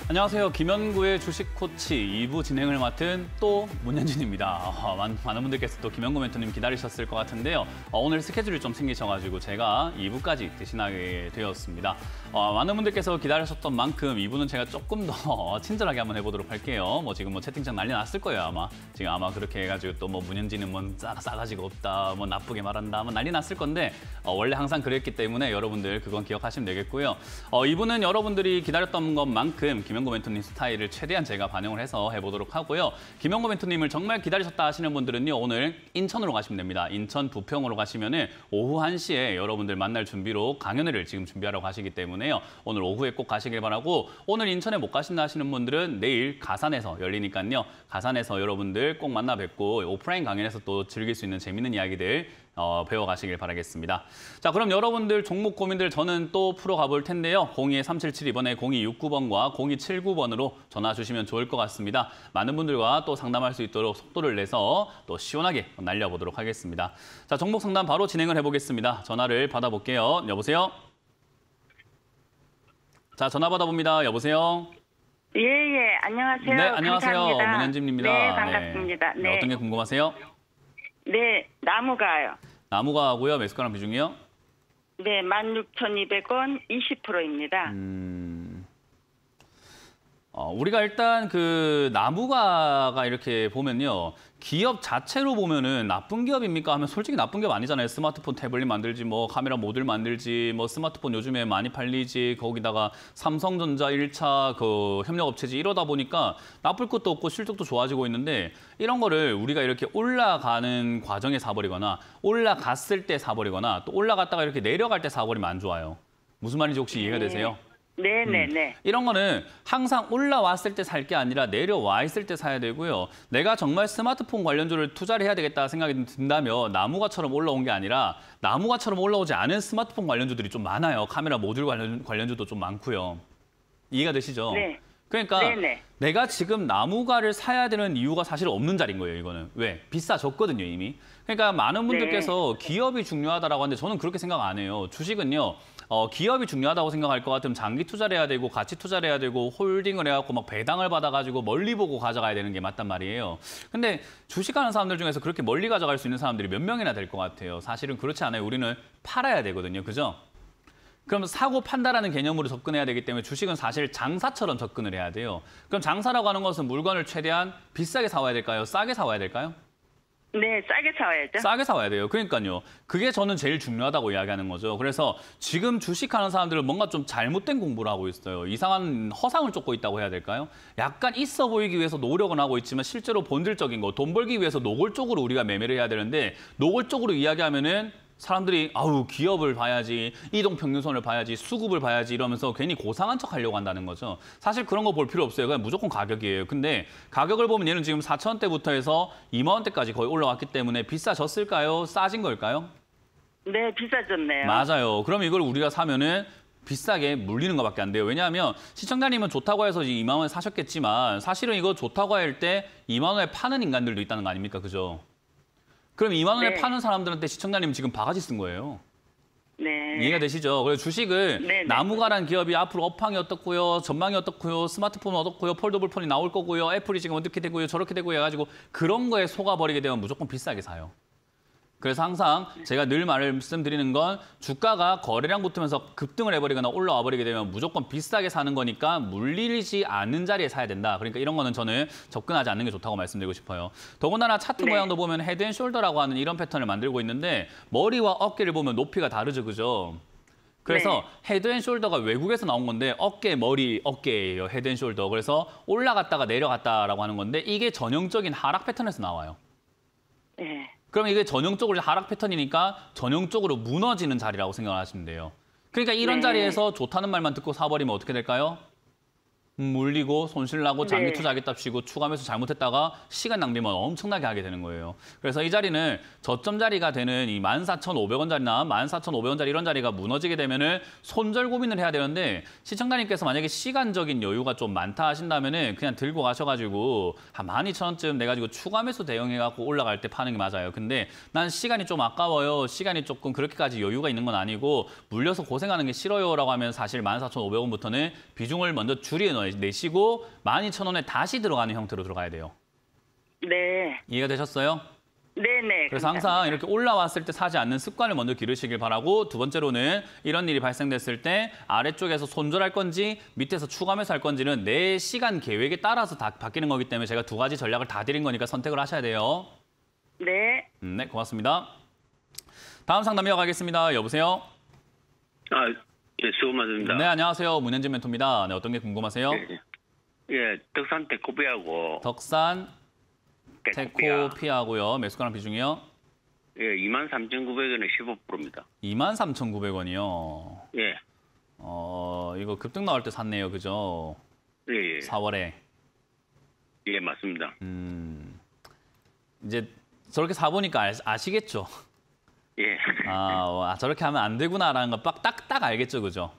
안녕하세요. 김연구의 주식 코치 2부 진행을 맡은 또 문현진입니다. 많은 분들께서 또 김연구 멘토님 기다리셨을 것 같은데요. 오늘 스케줄이 좀 생기셔가지고 제가 2부까지 대신하게 되었습니다. 많은 분들께서 기다리셨던 만큼 2부는 제가 조금 더 친절하게 한번 해보도록 할게요. 지금 채팅창 난리 났을 거예요, 아마. 지금 아마 그렇게 해가지고 또 문현진은 싸가지가 없다, 나쁘게 말한다, 난리 났을 건데 원래 항상 그랬기 때문에 여러분들 그건 기억하시면 되겠고요. 2부는 여러분들이 기다렸던 것만큼 김연구 멘토님 스타일을 최대한 제가 반영을 해서 해보도록 하고요. 김연구 멘토님을 정말 기다리셨다 하시는 분들은요, 오늘 인천으로 가시면 됩니다. 인천 부평으로 가시면은 오후 1시에 여러분들 만날 준비로 강연회를 지금 준비하러 가시기 때문에요. 오늘 오후에 꼭 가시길 바라고, 오늘 인천에 못 가신다 하시는 분들은 내일 가산에서 열리니까요. 가산에서 여러분들 꼭 만나 뵙고 오프라인 강연에서 또 즐길 수 있는 재밌는 이야기들 배워가시길 바라겠습니다. 자, 그럼 여러분들 종목 고민들 저는 또 풀어가 볼 텐데요. 02377 이번에 0269번과 0279번으로 전화 주시면 좋을 것 같습니다. 많은 분들과 또 상담할 수 있도록 속도를 내서 또 시원하게 날려보도록 하겠습니다. 자, 종목 상담 바로 진행을 해보겠습니다. 전화를 받아볼게요. 여보세요? 자, 전화 받아봅니다. 여보세요? 예, 안녕하세요. 네, 안녕하세요. 감사합니다. 문현진입니다. 네, 반갑습니다. 네. 어떤 게 궁금하세요? 네, 나무가요. 나무가 하고요. 매수가랑 비중이요? 네, 16,200원 20%입니다. 우리가 일단 그 나무가가 이렇게 보면요. 기업 자체로 보면은 나쁜 기업입니까 하면 솔직히 나쁜 기업 아니잖아요. 스마트폰 태블릿 만들지, 카메라 모듈 만들지, 스마트폰 요즘에 많이 팔리지, 거기다가 삼성전자 1차 그 협력업체지, 이러다 보니까 나쁠 것도 없고 실적도 좋아지고 있는데, 이런 거를 우리가 이렇게 올라가는 과정에 사버리거나 올라갔을 때 사버리거나 또 올라갔다가 이렇게 내려갈 때 사버리면 안 좋아요. 무슨 말인지 혹시 이해가 되세요? 네. 이런 거는 항상 올라왔을 때 살 게 아니라 내려와 있을 때 사야 되고요. 내가 정말 스마트폰 관련주를 투자를 해야 되겠다 생각이 든다면 나무가처럼 올라온 게 아니라 나무가처럼 올라오지 않은 스마트폰 관련주들이 좀 많아요. 카메라 모듈 관련주도 좀 많고요. 이해가 되시죠? 네. 그러니까 네네. 내가 지금 나무가를 사야 되는 이유가 사실 없는 자리인 거예요, 이거는. 왜? 비싸졌거든요, 이미. 그러니까 많은 분들께서 기업이 중요하다라고 하는데 저는 그렇게 생각 안 해요. 주식은요. 기업이 중요하다고 생각할 것 같으면 장기 투자를 해야 되고 가치 투자를 해야 되고 홀딩을 해갖고 배당을 받아가지고 멀리 보고 가져가야 되는 게 맞단 말이에요. 근데 주식하는 사람들 중에서 그렇게 멀리 가져갈 수 있는 사람들이 몇 명이나 될 것 같아요. 사실은 그렇지 않아요. 우리는 팔아야 되거든요. 그죠? 그럼 사고 판다라는 개념으로 접근해야 되기 때문에 주식은 사실 장사처럼 접근을 해야 돼요. 그럼 장사라고 하는 것은 물건을 최대한 비싸게 사와야 될까요? 싸게 사와야 될까요? 네, 싸게 사와야죠. 싸게 사와야 돼요. 그러니까요. 그게 저는 제일 중요하다고 이야기하는 거죠. 그래서 지금 주식하는 사람들은 뭔가 좀 잘못된 공부를 하고 있어요. 이상한 허상을 쫓고 있다고 해야 될까요? 약간 있어 보이기 위해서 노력은 하고 있지만 실제로 본질적인 거, 돈 벌기 위해서 노골적으로 우리가 매매를 해야 되는데 노골적으로 이야기하면은 사람들이 기업을 봐야지, 이동평균선을 봐야지, 수급을 봐야지 이러면서 괜히 고상한 척 하려고 한다는 거죠. 사실 그런 거 볼 필요 없어요. 그냥 무조건 가격이에요. 근데 가격을 보면 얘는 지금 4,000원대부터 해서 2만 원대까지 거의 올라왔기 때문에 비싸졌을까요? 싸진 걸까요? 네, 비싸졌네요. 맞아요. 그럼 이걸 우리가 사면은 비싸게 물리는 것밖에 안 돼요. 왜냐하면 시청자님은 좋다고 해서 2만 원에 사셨겠지만 사실은 이거 좋다고 할 때 2만 원에 파는 인간들도 있다는 거 아닙니까? 그죠? 그럼 2만 원에 파는 사람들한테 시청자님 지금 바가지 쓴 거예요. 네. 이해가 되시죠? 그래서 주식을 네네. 나무가란 기업이 앞으로 업황이 어떻고요, 전망이 어떻고요, 스마트폰은 어떻고요, 폴더블 폰이 나올 거고요, 애플이 지금 어떻게 되고요, 저렇게 되고 해가지고 그런 거에 속아버리게 되면 무조건 비싸게 사요. 그래서 항상 제가 늘 말씀드리는 건 주가가 거래량 붙으면서 급등을 해버리거나 올라와 버리게 되면 무조건 비싸게 사는 거니까 물리지 않는 자리에 사야 된다. 그러니까 이런 거는 저는 접근하지 않는 게 좋다고 말씀드리고 싶어요. 더군다나 차트 모양도 보면 헤드 앤 숄더라고 하는 이런 패턴을 만들고 있는데 머리와 어깨를 보면 높이가 다르죠, 그죠? 그래서 헤드 앤 숄더가 외국에서 나온 건데 어깨, 머리, 어깨예요, 헤드 앤 숄더. 그래서 올라갔다가 내려갔다라고 하는 건데 이게 전형적인 하락 패턴에서 나와요. 네. 그럼 이게 전형적으로 하락 패턴이니까 전형적으로 무너지는 자리라고 생각을 하시면 돼요. 그러니까 이런 자리에서 좋다는 말만 듣고 사버리면 어떻게 될까요? 물리고 손실나고 장기 투자하겠답시고 추가 매수 잘못했다가 시간 낭비만 엄청나게 하게 되는 거예요. 그래서 이 자리는 저점 자리가 되는 이 14,500원짜리나 14,500원짜리 이런 자리가 무너지게 되면은 손절 고민을 해야 되는데 시청자님께서 만약에 시간적인 여유가 좀 많다 하신다면은 그냥 들고 가셔가지고 한 12,000원쯤 내가지고 추가 매수 대응해갖고 올라갈 때 파는 게 맞아요. 근데 난 시간이 좀 아까워요. 시간이 조금 그렇게까지 여유가 있는 건 아니고 물려서 고생하는 게 싫어요라고 하면 사실 14,500원부터는 비중을 먼저 줄여 넣어야 이제 내시고 12,000원에 다시 들어가는 형태로 들어가야 돼요. 네. 이해가 되셨어요? 네네. 그래서 항상 이렇게 올라왔을 때 사지 않는 습관을 먼저 기르시길 바라고, 두 번째로는 이런 일이 발생됐을 때 아래쪽에서 손절할 건지 밑에서 추가 매수할 건지는 내 시간 계획에 따라서 다 바뀌는 거기 때문에 제가 두 가지 전략을 다 드린 거니까 선택을 하셔야 돼요. 네. 네, 고맙습니다. 다음 상담 이어가겠습니다. 여보세요? 예, 수고 많습니다. 네, 안녕하세요. 문현진 멘토입니다. 네, 어떤 게 궁금하세요? 예, 덕산 테코비하고 덕산 테코피하고요. 매수가랑 비중이요? 예, 23,900원에 15%입니다. 23,900원이요. 예, 이거 급등 나올 때 샀네요. 그죠? 예, 4월에. 예, 맞습니다. 이제 저렇게 사보니까 아시겠죠? 예, 저렇게 하면 안 되구나라는 거 딱 알겠죠, 그죠?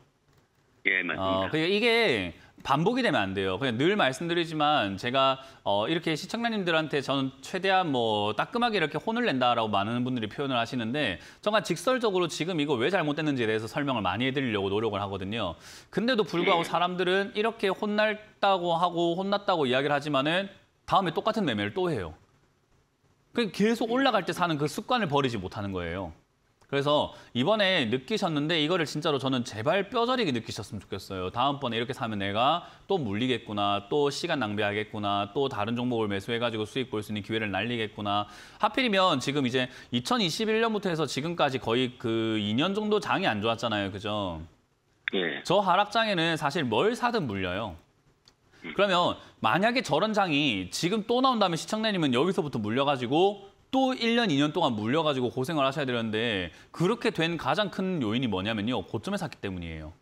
예, 맞습니다. 그러니까 이게 반복이 되면 안 돼요. 그냥 늘 말씀드리지만 제가 이렇게 시청자님들한테 저는 최대한 뭐 따끔하게 이렇게 혼을 낸다라고 많은 분들이 표현을 하시는데, 정말 직설적으로 지금 이거 왜 잘못됐는지에 대해서 설명을 많이 해드리려고 노력을 하거든요. 근데도 불구하고 사람들은 이렇게 혼났다고 하고 혼났다고 이야기를 하지만은 다음에 똑같은 매매를 또 해요. 계속 올라갈 때 사는 그 습관을 버리지 못하는 거예요. 그래서 이번에 느끼셨는데 이거를 진짜로 저는 제발 뼈저리게 느끼셨으면 좋겠어요. 다음번에 이렇게 사면 내가 또 물리겠구나, 또 시간 낭비하겠구나, 또 다른 종목을 매수해가지고 수익 볼 수 있는 기회를 날리겠구나. 하필이면 지금 이제 2021년부터 해서 지금까지 거의 그 2년 정도 장이 안 좋았잖아요. 그죠? 예, 저 하락장에는 사실 뭘 사든 물려요. 그러면 만약에 저런 장이 지금 또 나온다면 시청자님은 여기서부터 물려가지고 또 1년, 2년 동안 물려가지고 고생을 하셔야 되는데, 그렇게 된 가장 큰 요인이 뭐냐면요. 고점에 샀기 때문이에요.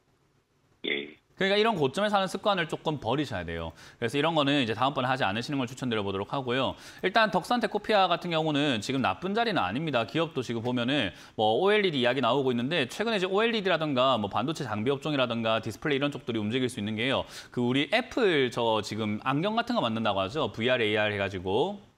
예, 그러니까 이런 고점에 사는 습관을 조금 버리셔야 돼요. 그래서 이런 거는 이제 다음번에 하지 않으시는 걸 추천드려 보도록 하고요. 일단 덕산테코피아 같은 경우는 지금 나쁜 자리는 아닙니다. 기업도 지금 보면은 뭐 OLED 이야기 나오고 있는데, 최근에 이제 OLED라든가 뭐 반도체 장비 업종이라든가 디스플레이 이런 쪽들이 움직일 수 있는 게요. 그 우리 애플 저 지금 안경 같은 거 만든다고 하죠. VR, AR 해가지고.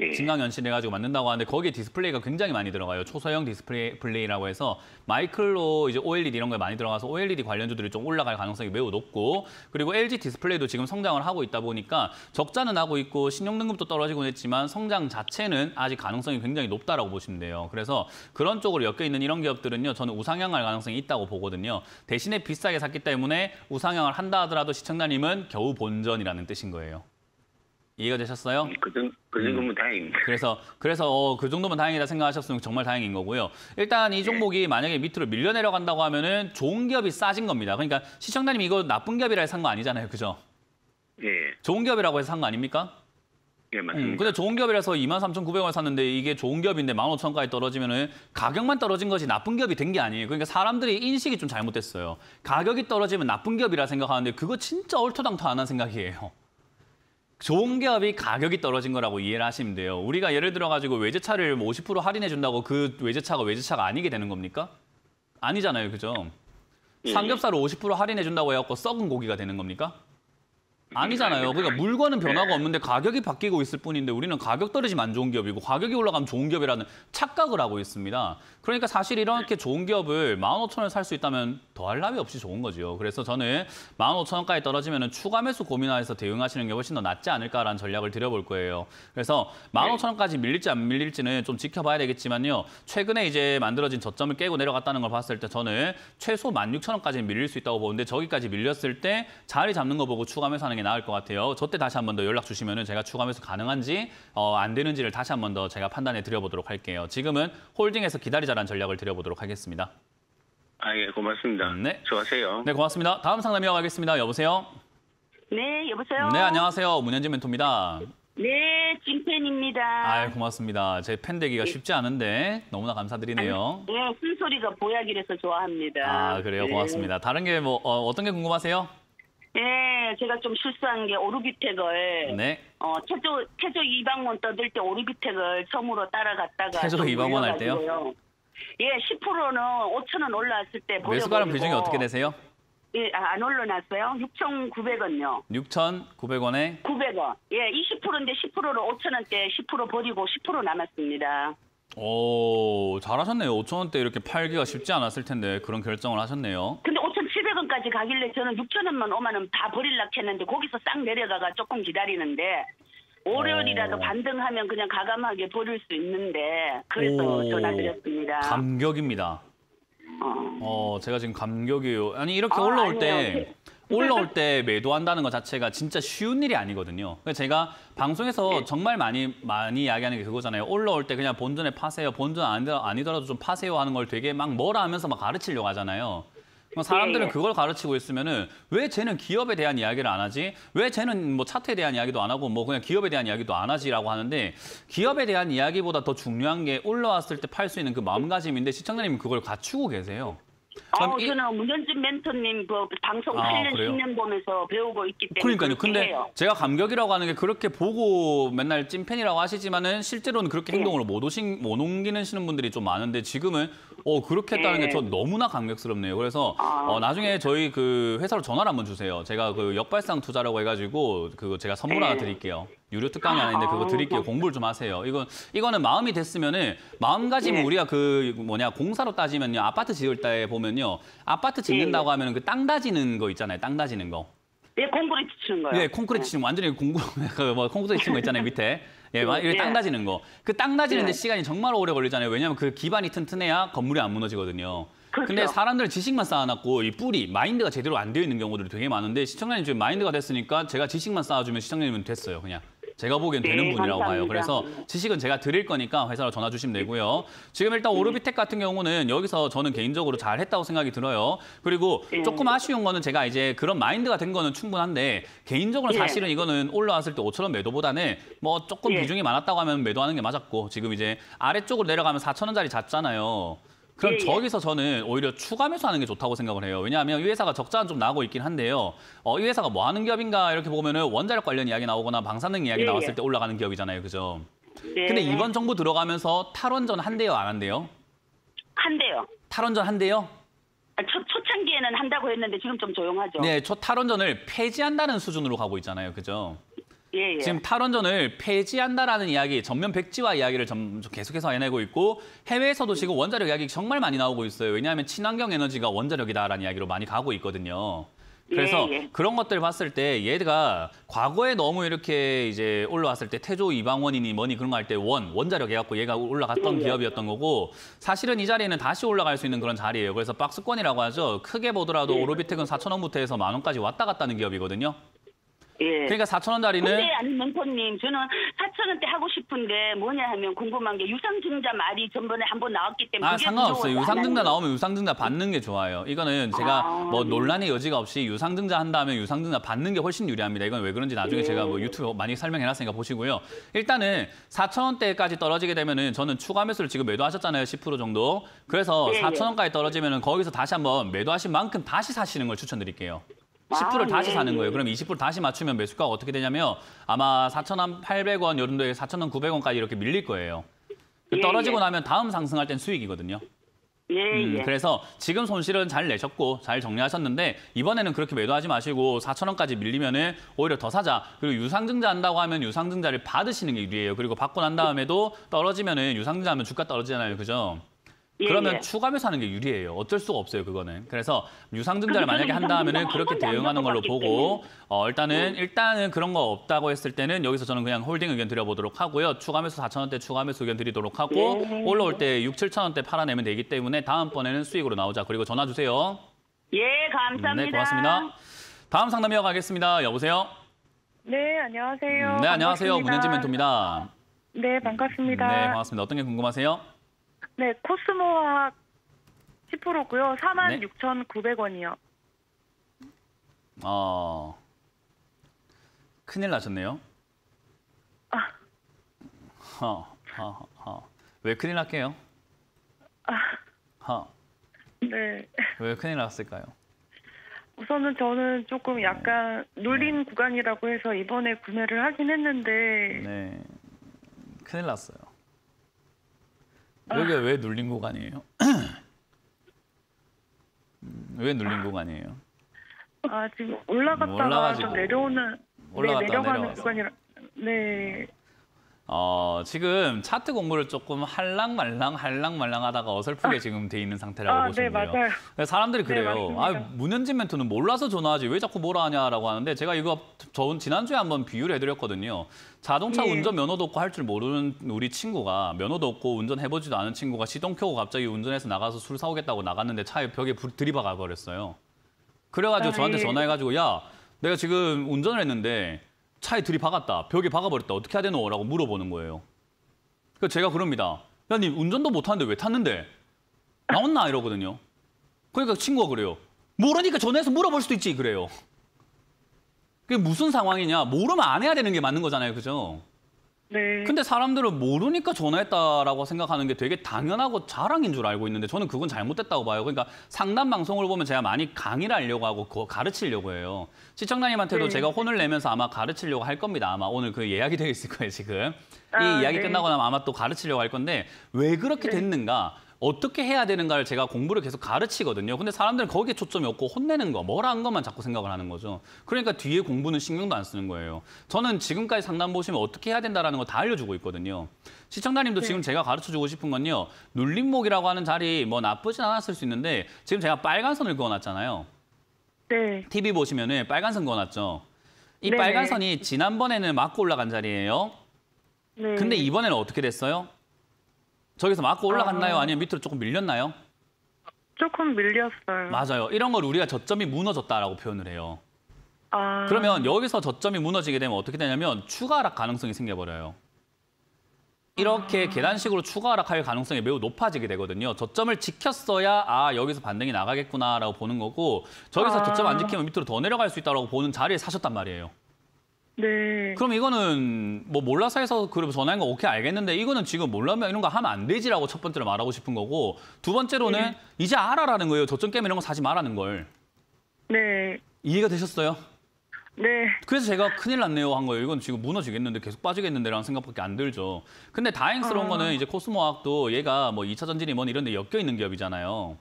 예, 증강현실 해가지고 만든다고 하는데 거기에 디스플레이가 굉장히 많이 들어가요. 초소형 디스플레이라고 해서 마이클로 이제 OLED 이런 거에 많이 들어가서 OLED 관련주들이 좀 올라갈 가능성이 매우 높고, 그리고 LG 디스플레이도 지금 성장을 하고 있다 보니까 적자는 하고 있고 신용등급도 떨어지고 했지만 성장 자체는 아직 가능성이 굉장히 높다라고 보시면 돼요. 그래서 그런 쪽으로 엮여 있는 이런 기업들은요, 저는 우상향할 가능성이 있다고 보거든요. 대신에 비싸게 샀기 때문에 우상향을 한다 하더라도 시청자님은 겨우 본전이라는 뜻인 거예요. 이해가 되셨어요? 그 정도면 다행입니다. 그래서 그 정도면 다행이다 생각하셨으면 정말 다행인 거고요. 일단 이 종목이 만약에 밑으로 밀려 내려간다고 하면은 좋은 기업이 싸진 겁니다. 그러니까 시청자님 이거 나쁜 기업이라 해서 산 거 아니잖아요. 그죠? 예, 좋은 기업이라고 해서 산 거 아닙니까? 예, 맞습니다. 근데 좋은 기업이라서 23,900원 샀는데 이게 좋은 기업인데 15,000원까지 떨어지면은 가격만 떨어진 것이 나쁜 기업이 된 게 아니에요. 그러니까 사람들이 인식이 좀 잘못됐어요. 가격이 떨어지면 나쁜 기업이라 생각하는데 그거 진짜 얼토당토 안 한 생각이에요. 좋은 기업이 가격이 떨어진 거라고 이해를 하시면 돼요. 우리가 예를 들어가지고 외제차를 50% 할인해 준다고 그 외제차가 아니게 되는 겁니까? 아니잖아요. 그죠? 삼겹살을 50% 할인해 준다고 해갖고 썩은 고기가 되는 겁니까? 아니잖아요. 그러니까 물건은 변화가 없는데 가격이 바뀌고 있을 뿐인데 우리는 가격 떨어지면 안 좋은 기업이고 가격이 올라가면 좋은 기업이라는 착각을 하고 있습니다. 그러니까 사실 이렇게 좋은 기업을 15,000원에 살 수 있다면 더할 나위 없이 좋은 거죠. 그래서 저는 15,000원까지 떨어지면 추가 매수 고민해서 대응하시는 게 훨씬 더 낫지 않을까라는 전략을 드려볼 거예요. 그래서 15,000원까지 밀릴지 안 밀릴지는 좀 지켜봐야 되겠지만요. 최근에 이제 만들어진 저점을 깨고 내려갔다는 걸 봤을 때 저는 최소 16,000원까지 밀릴 수 있다고 보는데, 저기까지 밀렸을 때 자리 잡는 거 보고 추가 매수하는 게 나을 것 같아요. 저 때 다시 한 번 더 연락 주시면 제가 추가 매수 가능한지 안 되는지를 다시 한 번 더 제가 판단해 드려보도록 할게요. 지금은 홀딩해서 기다리자라는 전략을 드려보도록 하겠습니다. 예, 고맙습니다. 네. 수고하세요. 네, 고맙습니다. 다음 상담 이어가겠습니다. 여보세요? 네, 여보세요? 네, 안녕하세요. 문현진 멘토입니다. 네, 찐팬입니다. 고맙습니다. 제 팬 되기가 쉽지 않은데 너무나 감사드리네요. 네, 쓴소리가 보약이라서 좋아합니다. 그래요. 네. 고맙습니다. 다른 게 뭐 어떤 게 궁금하세요? 네, 제가 좀 실수한 게 오르비텍을 네. 태조 이방원 떠들 때 오르비텍을 처음으로 따라갔다가 태조 좀 이방원 할 때요? 물려가지고요. 예, 10%는 5,000원 올라왔을 때 매수가랑 버려버리고. 비중이 어떻게 되세요? 예, 안 올라놨어요. 6,900원요. 6,900원에 900원. 예, 20%인데 10%를 5,000원대 10% 버리고 10% 남았습니다. 오, 잘하셨네요. 5,000원대 이렇게 팔기가 쉽지 않았을 텐데 그런 결정을 하셨네요. 근데 5,700원 원까지 가길래 저는 6천 원만 5만 원 다 버릴라 했는데 거기서 싹 내려가가 조금 기다리는데 월요일이라도 반등하면 그냥 가감하게 버릴 수 있는데 그래서 전화드렸습니다. 감격입니다. 제가 지금 감격이에요. 아니 이렇게 올라올 때 매도한다는 것 자체가 진짜 쉬운 일이 아니거든요. 그래서 제가 방송에서 정말 많이 이야기하는 게 그거잖아요. 올라올 때 그냥 본전에 파세요. 본전 아니더라도 좀 파세요 하는 걸 되게 막 뭐라 하면서 막 가르치려고 하잖아요. 사람들은 그걸 가르치고 있으면은 왜 쟤는 기업에 대한 이야기를 안 하지? 왜 쟤는 뭐 차트에 대한 이야기도 안 하고 뭐 그냥 기업에 대한 이야기도 안 하지라고 하는데 기업에 대한 이야기보다 더 중요한 게 올라왔을 때 팔 수 있는 그 마음가짐인데 시청자님은 그걸 갖추고 계세요. 저는 문현진 멘토님 그 방송 8년, 그래요? 10년 보면서 배우고 있기 때문에 그러니까요. 그렇게 근데 해요. 제가 감격이라고 하는 게 그렇게 보고 맨날 찐팬이라고 하시지만은 실제로는 그렇게 행동으로 못 옮기시는 분들이 좀 많은데 지금은 그렇게 했다는 게 저 너무나 감격스럽네요. 그래서 나중에 저희 그 회사로 전화를 한번 주세요. 제가 그 역발상 투자라고 해가지고 그거 제가 선물 하나 드릴게요. 유료 특강이 하나 있는데 그거 드릴게요. 공부를 좀 하세요. 이거는 마음이 됐으면은 마음가짐은 우리가 공사로 따지면요. 아파트 지을 때 보면요. 아파트 짓는다고 하면은 그 땅 다지는 거 있잖아요. 땅 다지는 거. 네, 콘크리트 치는 거요. 네, 콘크리트 치는 거 완전히 콘크리트 치는 거 있잖아요, 밑에. 이게 땅 다지는 거. 그 땅 다지는데 시간이 정말 오래 걸리잖아요. 왜냐하면 그 기반이 튼튼해야 건물이 안 무너지거든요. 그렇죠. 근데 사람들은 지식만 쌓아놨고 이 뿌리, 마인드가 제대로 안 되어 있는 경우들이 되게 많은데 시청자님 지금 마인드가 됐으니까 제가 지식만 쌓아주면 시청자님은 됐어요, 그냥. 제가 보기엔 되는 분이라고 봐요. 그래서 지식은 제가 드릴 거니까 회사로 전화 주시면 되고요. 지금 일단 오르비텍 같은 경우는 여기서 저는 개인적으로 잘 했다고 생각이 들어요. 그리고 조금 아쉬운 거는 제가 이제 그런 마인드가 된 거는 충분한데 개인적으로 사실은 이거는 올라왔을 때 5천 원 매도보다는 뭐 조금 비중이 많았다고 하면 매도하는 게 맞았고 지금 이제 아래쪽으로 내려가면 4천 원짜리 잤잖아요. 그럼 저기서 저는 오히려 추가 매수하는 게 좋다고 생각을 해요. 왜냐하면 이 회사가 적자는 좀 나고 있긴 한데요. 이 회사가 뭐 하는 기업인가 이렇게 보면은 원자력 관련 이야기 나오거나 방사능 이야기 나왔을 때 올라가는 기업이잖아요. 그죠? 근데 이번 정부 들어가면서 탈원전 한대요, 안 한대요? 한대요. 탈원전 한대요? 초창기에는 한다고 했는데 지금 좀 조용하죠. 네, 탈원전을 폐지한다는 수준으로 가고 있잖아요. 그죠? 지금 탈원전을 폐지한다라는 이야기, 전면 백지화 이야기를 계속해서 해내고 있고 해외에서도 지금 원자력 이야기 정말 많이 나오고 있어요. 왜냐하면 친환경 에너지가 원자력이다라는 이야기로 많이 가고 있거든요. 그래서 그런 것들 봤을 때 얘가 과거에 너무 이렇게 이제 올라왔을 때 태조 이방원이니 뭐니 그런 거 할 때 원자력 해갖고 얘가 올라갔던 기업이었던 거고 사실은 이 자리에는 다시 올라갈 수 있는 그런 자리예요. 그래서 박스권이라고 하죠. 크게 보더라도 오르비텍은 4천 원부터 해서 10,000원까지 왔다 갔다 하는 기업이거든요. 그러니까 4천 원짜리는. 근데 아니 멘토님 저는 4천 원대 하고 싶은데 뭐냐 하면 궁금한 게 유상증자 말이 전번에 한번 나왔기 때문에 상관없어요. 유상증자 나오면 유상증자 받는 게 좋아요. 이거는 제가 뭐 논란의 여지가 없이 유상증자 한다면 유상증자 받는 게 훨씬 유리합니다. 이건 왜 그런지 나중에 제가 뭐 유튜브 많이 설명해놨으니까 보시고요. 일단은 4천 원대까지 떨어지게 되면은 저는 추가 매수를 지금 매도하셨잖아요. 10% 정도. 그래서 4천 원까지 떨어지면은 거기서 다시 한번 매도하신 만큼 다시 사시는 걸 추천드릴게요. 10%를 다시 사는 거예요. 그럼 20% 다시 맞추면 매수가가 어떻게 되냐면 아마 4,800원 요 정도에 4,900원까지 이렇게 밀릴 거예요. 떨어지고 나면 다음 상승할 땐 수익이거든요. 그래서 지금 손실은 잘 내셨고 잘 정리하셨는데 이번에는 그렇게 매도하지 마시고 4,000원까지 밀리면은 오히려 더 사자. 그리고 유상증자 한다고 하면 유상증자를 받으시는 게 유리해요. 그리고 받고 난 다음에도 떨어지면은 유상증자하면 주가 떨어지잖아요. 그죠? 그러면 추가 매수하는 게 유리해요. 어쩔 수가 없어요, 그거는. 그래서 유상증자를 만약에 한다 하면은 그렇게 대응하는 걸로 보고 일단은 그런 거 없다고 했을 때는 여기서 저는 그냥 홀딩 의견 드려보도록 하고요. 추가 매수 4,000원대 추가 매수 의견 드리도록 하고 올라올 때 6, 7,000원대 팔아내면 되기 때문에 다음번에는 수익으로 나오자. 그리고 전화 주세요. 감사합니다. 네, 고맙습니다. 다음 상담 이어가겠습니다. 여보세요? 네, 안녕하세요. 네, 안녕하세요. 반갑습니다. 문현진 멘토입니다. 네, 반갑습니다. 네, 반갑습니다. 어떤 게 궁금하세요? 네, 코스모화학 10%고요. 46,900원이요. 큰일 나셨네요. 왜 큰일 났게요? 네. 왜 큰일 났을까요? 우선은 저는 조금 약간 눌린 구간이라고 해서 이번에 구매를 하긴 했는데 네, 큰일 났어요. 여기가 왜 눌린 구간이에요? 왜 눌린 구간이에요? 지금 올라갔다가 좀 내려가는 내려왔어. 구간이라. 네. 지금 차트 공부를 조금 할랑말랑 하다가 어설프게 지금 돼 있는 상태라고 보시면 돼요. 네, 맞아요. 사람들이 네, 그래요. 맞습니다. 문현진 멘토는 몰라서 전화하지 왜 자꾸 뭐라 하냐라고 하는데 제가 이거 지난주에 한번 비유를 해드렸거든요. 자동차 예. 운전 면허도 없고 할 줄 모르는 우리 친구가 면허도 없고 운전해보지도 않은 친구가 시동 켜고 갑자기 운전해서 나가서 술 사오겠다고 나갔는데 차에 벽에 들이박아 버렸어요. 그래가지고 저한테 예. 전화해가지고 야 내가 지금 운전을 했는데 차에 들이박았다. 벽에 박아버렸다. 어떻게 해야 되노? 라고 물어보는 거예요. 그래서 제가 그럽니다. 야, 니 운전도 못하는데 왜 탔는데? 나왔나? 이러거든요. 그러니까 친구가 그래요. 모르니까 전화해서 물어볼 수도 있지. 그래요. 그게 무슨 상황이냐? 모르면 안 해야 되는 게 맞는 거잖아요. 그죠? 네. 근데 사람들은 모르니까 전화했다라고 생각하는 게 되게 당연하고 자랑인 줄 알고 있는데 저는 그건 잘못됐다고 봐요. 그러니까 상담 방송을 보면 제가 많이 강의를 하려고 하고 가르치려고 해요. 시청자님한테도 네. 제가 혼을 내면서 아마 가르치려고 할 겁니다. 아마 오늘 그 예약이 되어 있을 거예요, 지금. 아, 이 이야기 네. 끝나고 나면 아마 또 가르치려고 할 건데 왜 그렇게 네. 됐는가? 어떻게 해야 되는가를 제가 공부를 계속 가르치거든요. 근데 사람들은 거기에 초점이 없고 혼내는 거, 뭐라 한 것만 자꾸 생각을 하는 거죠. 그러니까 뒤에 공부는 신경도 안 쓰는 거예요. 저는 지금까지 상담 보시면 어떻게 해야 된다는 거 다 알려주고 있거든요. 시청자님도 네. 지금 제가 가르쳐주고 싶은 건요. 눌림목이라고 하는 자리 뭐 나쁘진 않았을 수 있는데 지금 제가 빨간 선을 그어놨잖아요. 네. TV 보시면은 빨간 선 그어놨죠. 이 네네. 빨간 선이 지난번에는 맞고 올라간 자리예요. 네. 근데 이번에는 어떻게 됐어요? 저기서 맞고 올라갔나요? 아니면 밑으로 조금 밀렸나요? 조금 밀렸어요. 맞아요. 이런 걸 우리가 저점이 무너졌다라고 표현을 해요. 아. 그러면 여기서 저점이 무너지게 되면 어떻게 되냐면 추가 하락 가능성이 생겨버려요. 이렇게 계단식으로 추가 하락할 가능성이 매우 높아지게 되거든요. 저점을 지켰어야 여기서 반등이 나가겠구나라고 보는 거고 저기서 저점 안 지키면 밑으로 더 내려갈 수 있다고 보는 자리에 사셨단 말이에요. 네. 그럼 이거는 뭐 몰라서 해서 그러면 전화한 거 오케이 알겠는데 이거는 지금 몰라면 이런 거 하면 안 되지라고 첫 번째로 말하고 싶은 거고 두 번째로는 이제 알아라는 거예요. 저점 깨면 이런 거 사지 말라는 걸. 네. 이해가 되셨어요? 네. 그래서 제가 큰일 났네요 한 거예요. 이건 지금 무너지겠는데 계속 빠지겠는데라는 생각밖에 안 들죠. 근데 다행스러운 거는 이제 코스모학도 얘가 뭐 2차 전지니 뭐니 이런 데 엮여 있는 기업이잖아요.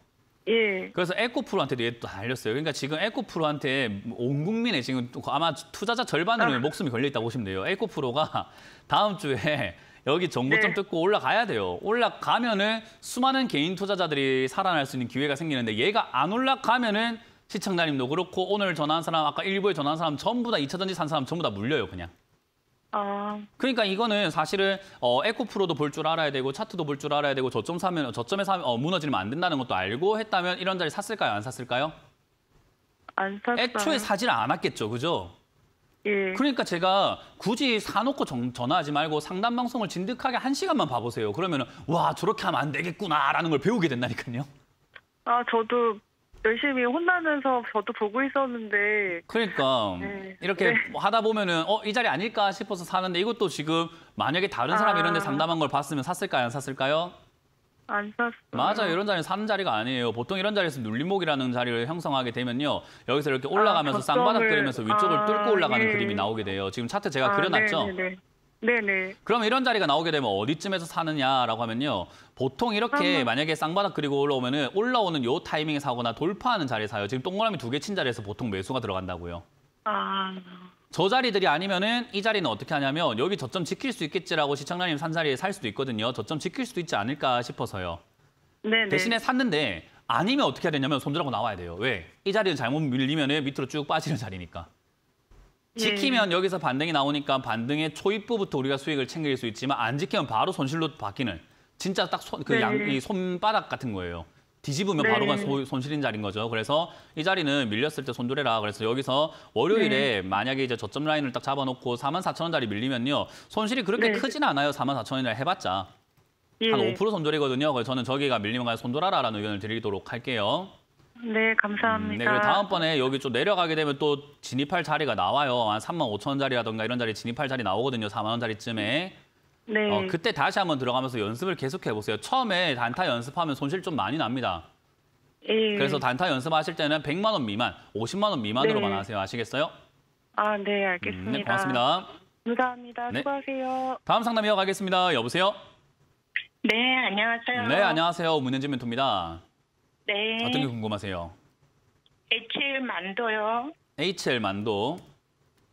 예. 그래서 에코프로한테도 얘도 다 알렸어요. 그러니까 지금 에코프로한테 온 국민의 지금 아마 투자자 절반을 목숨이 걸려 있다고 보시면 돼요. 에코프로가 다음 주에 여기 정고점 네. 뜯고 올라가야 돼요. 올라가면은 수많은 개인 투자자들이 살아날 수 있는 기회가 생기는데 얘가 안 올라가면은 시청자님도 그렇고 오늘 전화한 사람 아까 일부에 전화한 사람 전부 다 2차 전지 산 사람 전부 다 물려요 그냥. 아. 그러니까 이거는 사실은 에코프로도 볼 줄 알아야 되고 차트도 볼 줄 알아야 되고 저점에 사면 무너지면 안 된다는 것도 알고 했다면 이런 자리 샀을까요? 안 샀을까요? 안 샀어요. 애초에 사질 않았겠죠. 그죠? 예. 그러니까 제가 굳이 사놓고 전화하지 말고 상담 방송을 진득하게 1시간만 봐보세요. 그러면 와 저렇게 하면 안 되겠구나라는 걸 배우게 된다니까요. 아, 저도 열심히 혼나면서 저도 보고 있었는데. 그러니까 네. 이렇게 네. 하다 보면은 이 자리 아닐까 싶어서 사는데 이것도 지금 만약에 다른 사람이 이런 데 상담한 걸 봤으면 샀을까요? 안 샀을까요? 안 샀어요. 맞아요. 이런 자리는 사는 자리가 아니에요. 보통 이런 자리에서 눌림목이라는 자리를 형성하게 되면요. 여기서 이렇게 올라가면서 쌍바닥 그리면서 위쪽을 뚫고 올라가는 예. 그림이 나오게 돼요. 지금 차트 제가 그려놨죠? 네네네. 네네. 그럼 이런 자리가 나오게 되면 어디쯤에서 사느냐라고 하면요. 보통 이렇게 만약에 쌍바닥 그리고 올라오면은 올라오는 요 타이밍에 사거나 돌파하는 자리에 사요. 지금 동그라미 2개 친 자리에서 보통 매수가 들어간다고요. 아. 저 자리들이 아니면은 이 자리는 어떻게 하냐면 여기 저점 지킬 수 있겠지라고 시청자님 산 자리에 살 수도 있거든요. 저점 지킬 수도 있지 않을까 싶어서요. 네네. 대신에 샀는데 아니면 어떻게 해야 되냐면 손절하고 나와야 돼요. 왜? 이 자리는 잘못 밀리면은 밑으로 쭉 빠지는 자리니까. 지키면 여기서 반등이 나오니까 반등의 초입부부터 우리가 수익을 챙길 수 있지만 안 지키면 바로 손실로 바뀌는 진짜 딱 이 손바닥 같은 거예요. 뒤집으면 네. 바로가 손실인 자리인 거죠. 그래서 이 자리는 밀렸을 때 손절해라. 그래서 여기서 월요일에 만약에 이제 저점 라인을 딱 잡아놓고 44,000원짜리 밀리면요. 손실이 그렇게 네. 크진 않아요. 44,000원이라 해봤자. 예. 한 5% 손절이거든요. 그래서 저는 저기가 밀리면 가서 손절하라라는 의견을 드리도록 할게요. 네, 감사합니다. 네, 그리고 다음번에 여기 좀 내려가게 되면 또 진입할 자리가 나와요. 한 35,000원짜리라던가 이런 자리 진입할 자리 나오거든요. 4만 원짜리쯤에. 네. 그때 다시 한번 들어가면서 연습을 계속해 보세요. 처음에 단타 연습하면 손실 좀 많이 납니다. 예. 그래서 단타 연습하실 때는 100만 원 미만, 50만 원 미만으로만 네. 하세요. 아시겠어요? 아, 네, 알겠습니다. 네, 고맙습니다. 감사합니다. 네. 수고하세요. 다음 상담 이어가겠습니다. 여보세요? 네, 안녕하세요. 네, 안녕하세요. 문현진 멘토입니다. 네, 어떤 게 궁금하세요? HL 만도요. HL 만도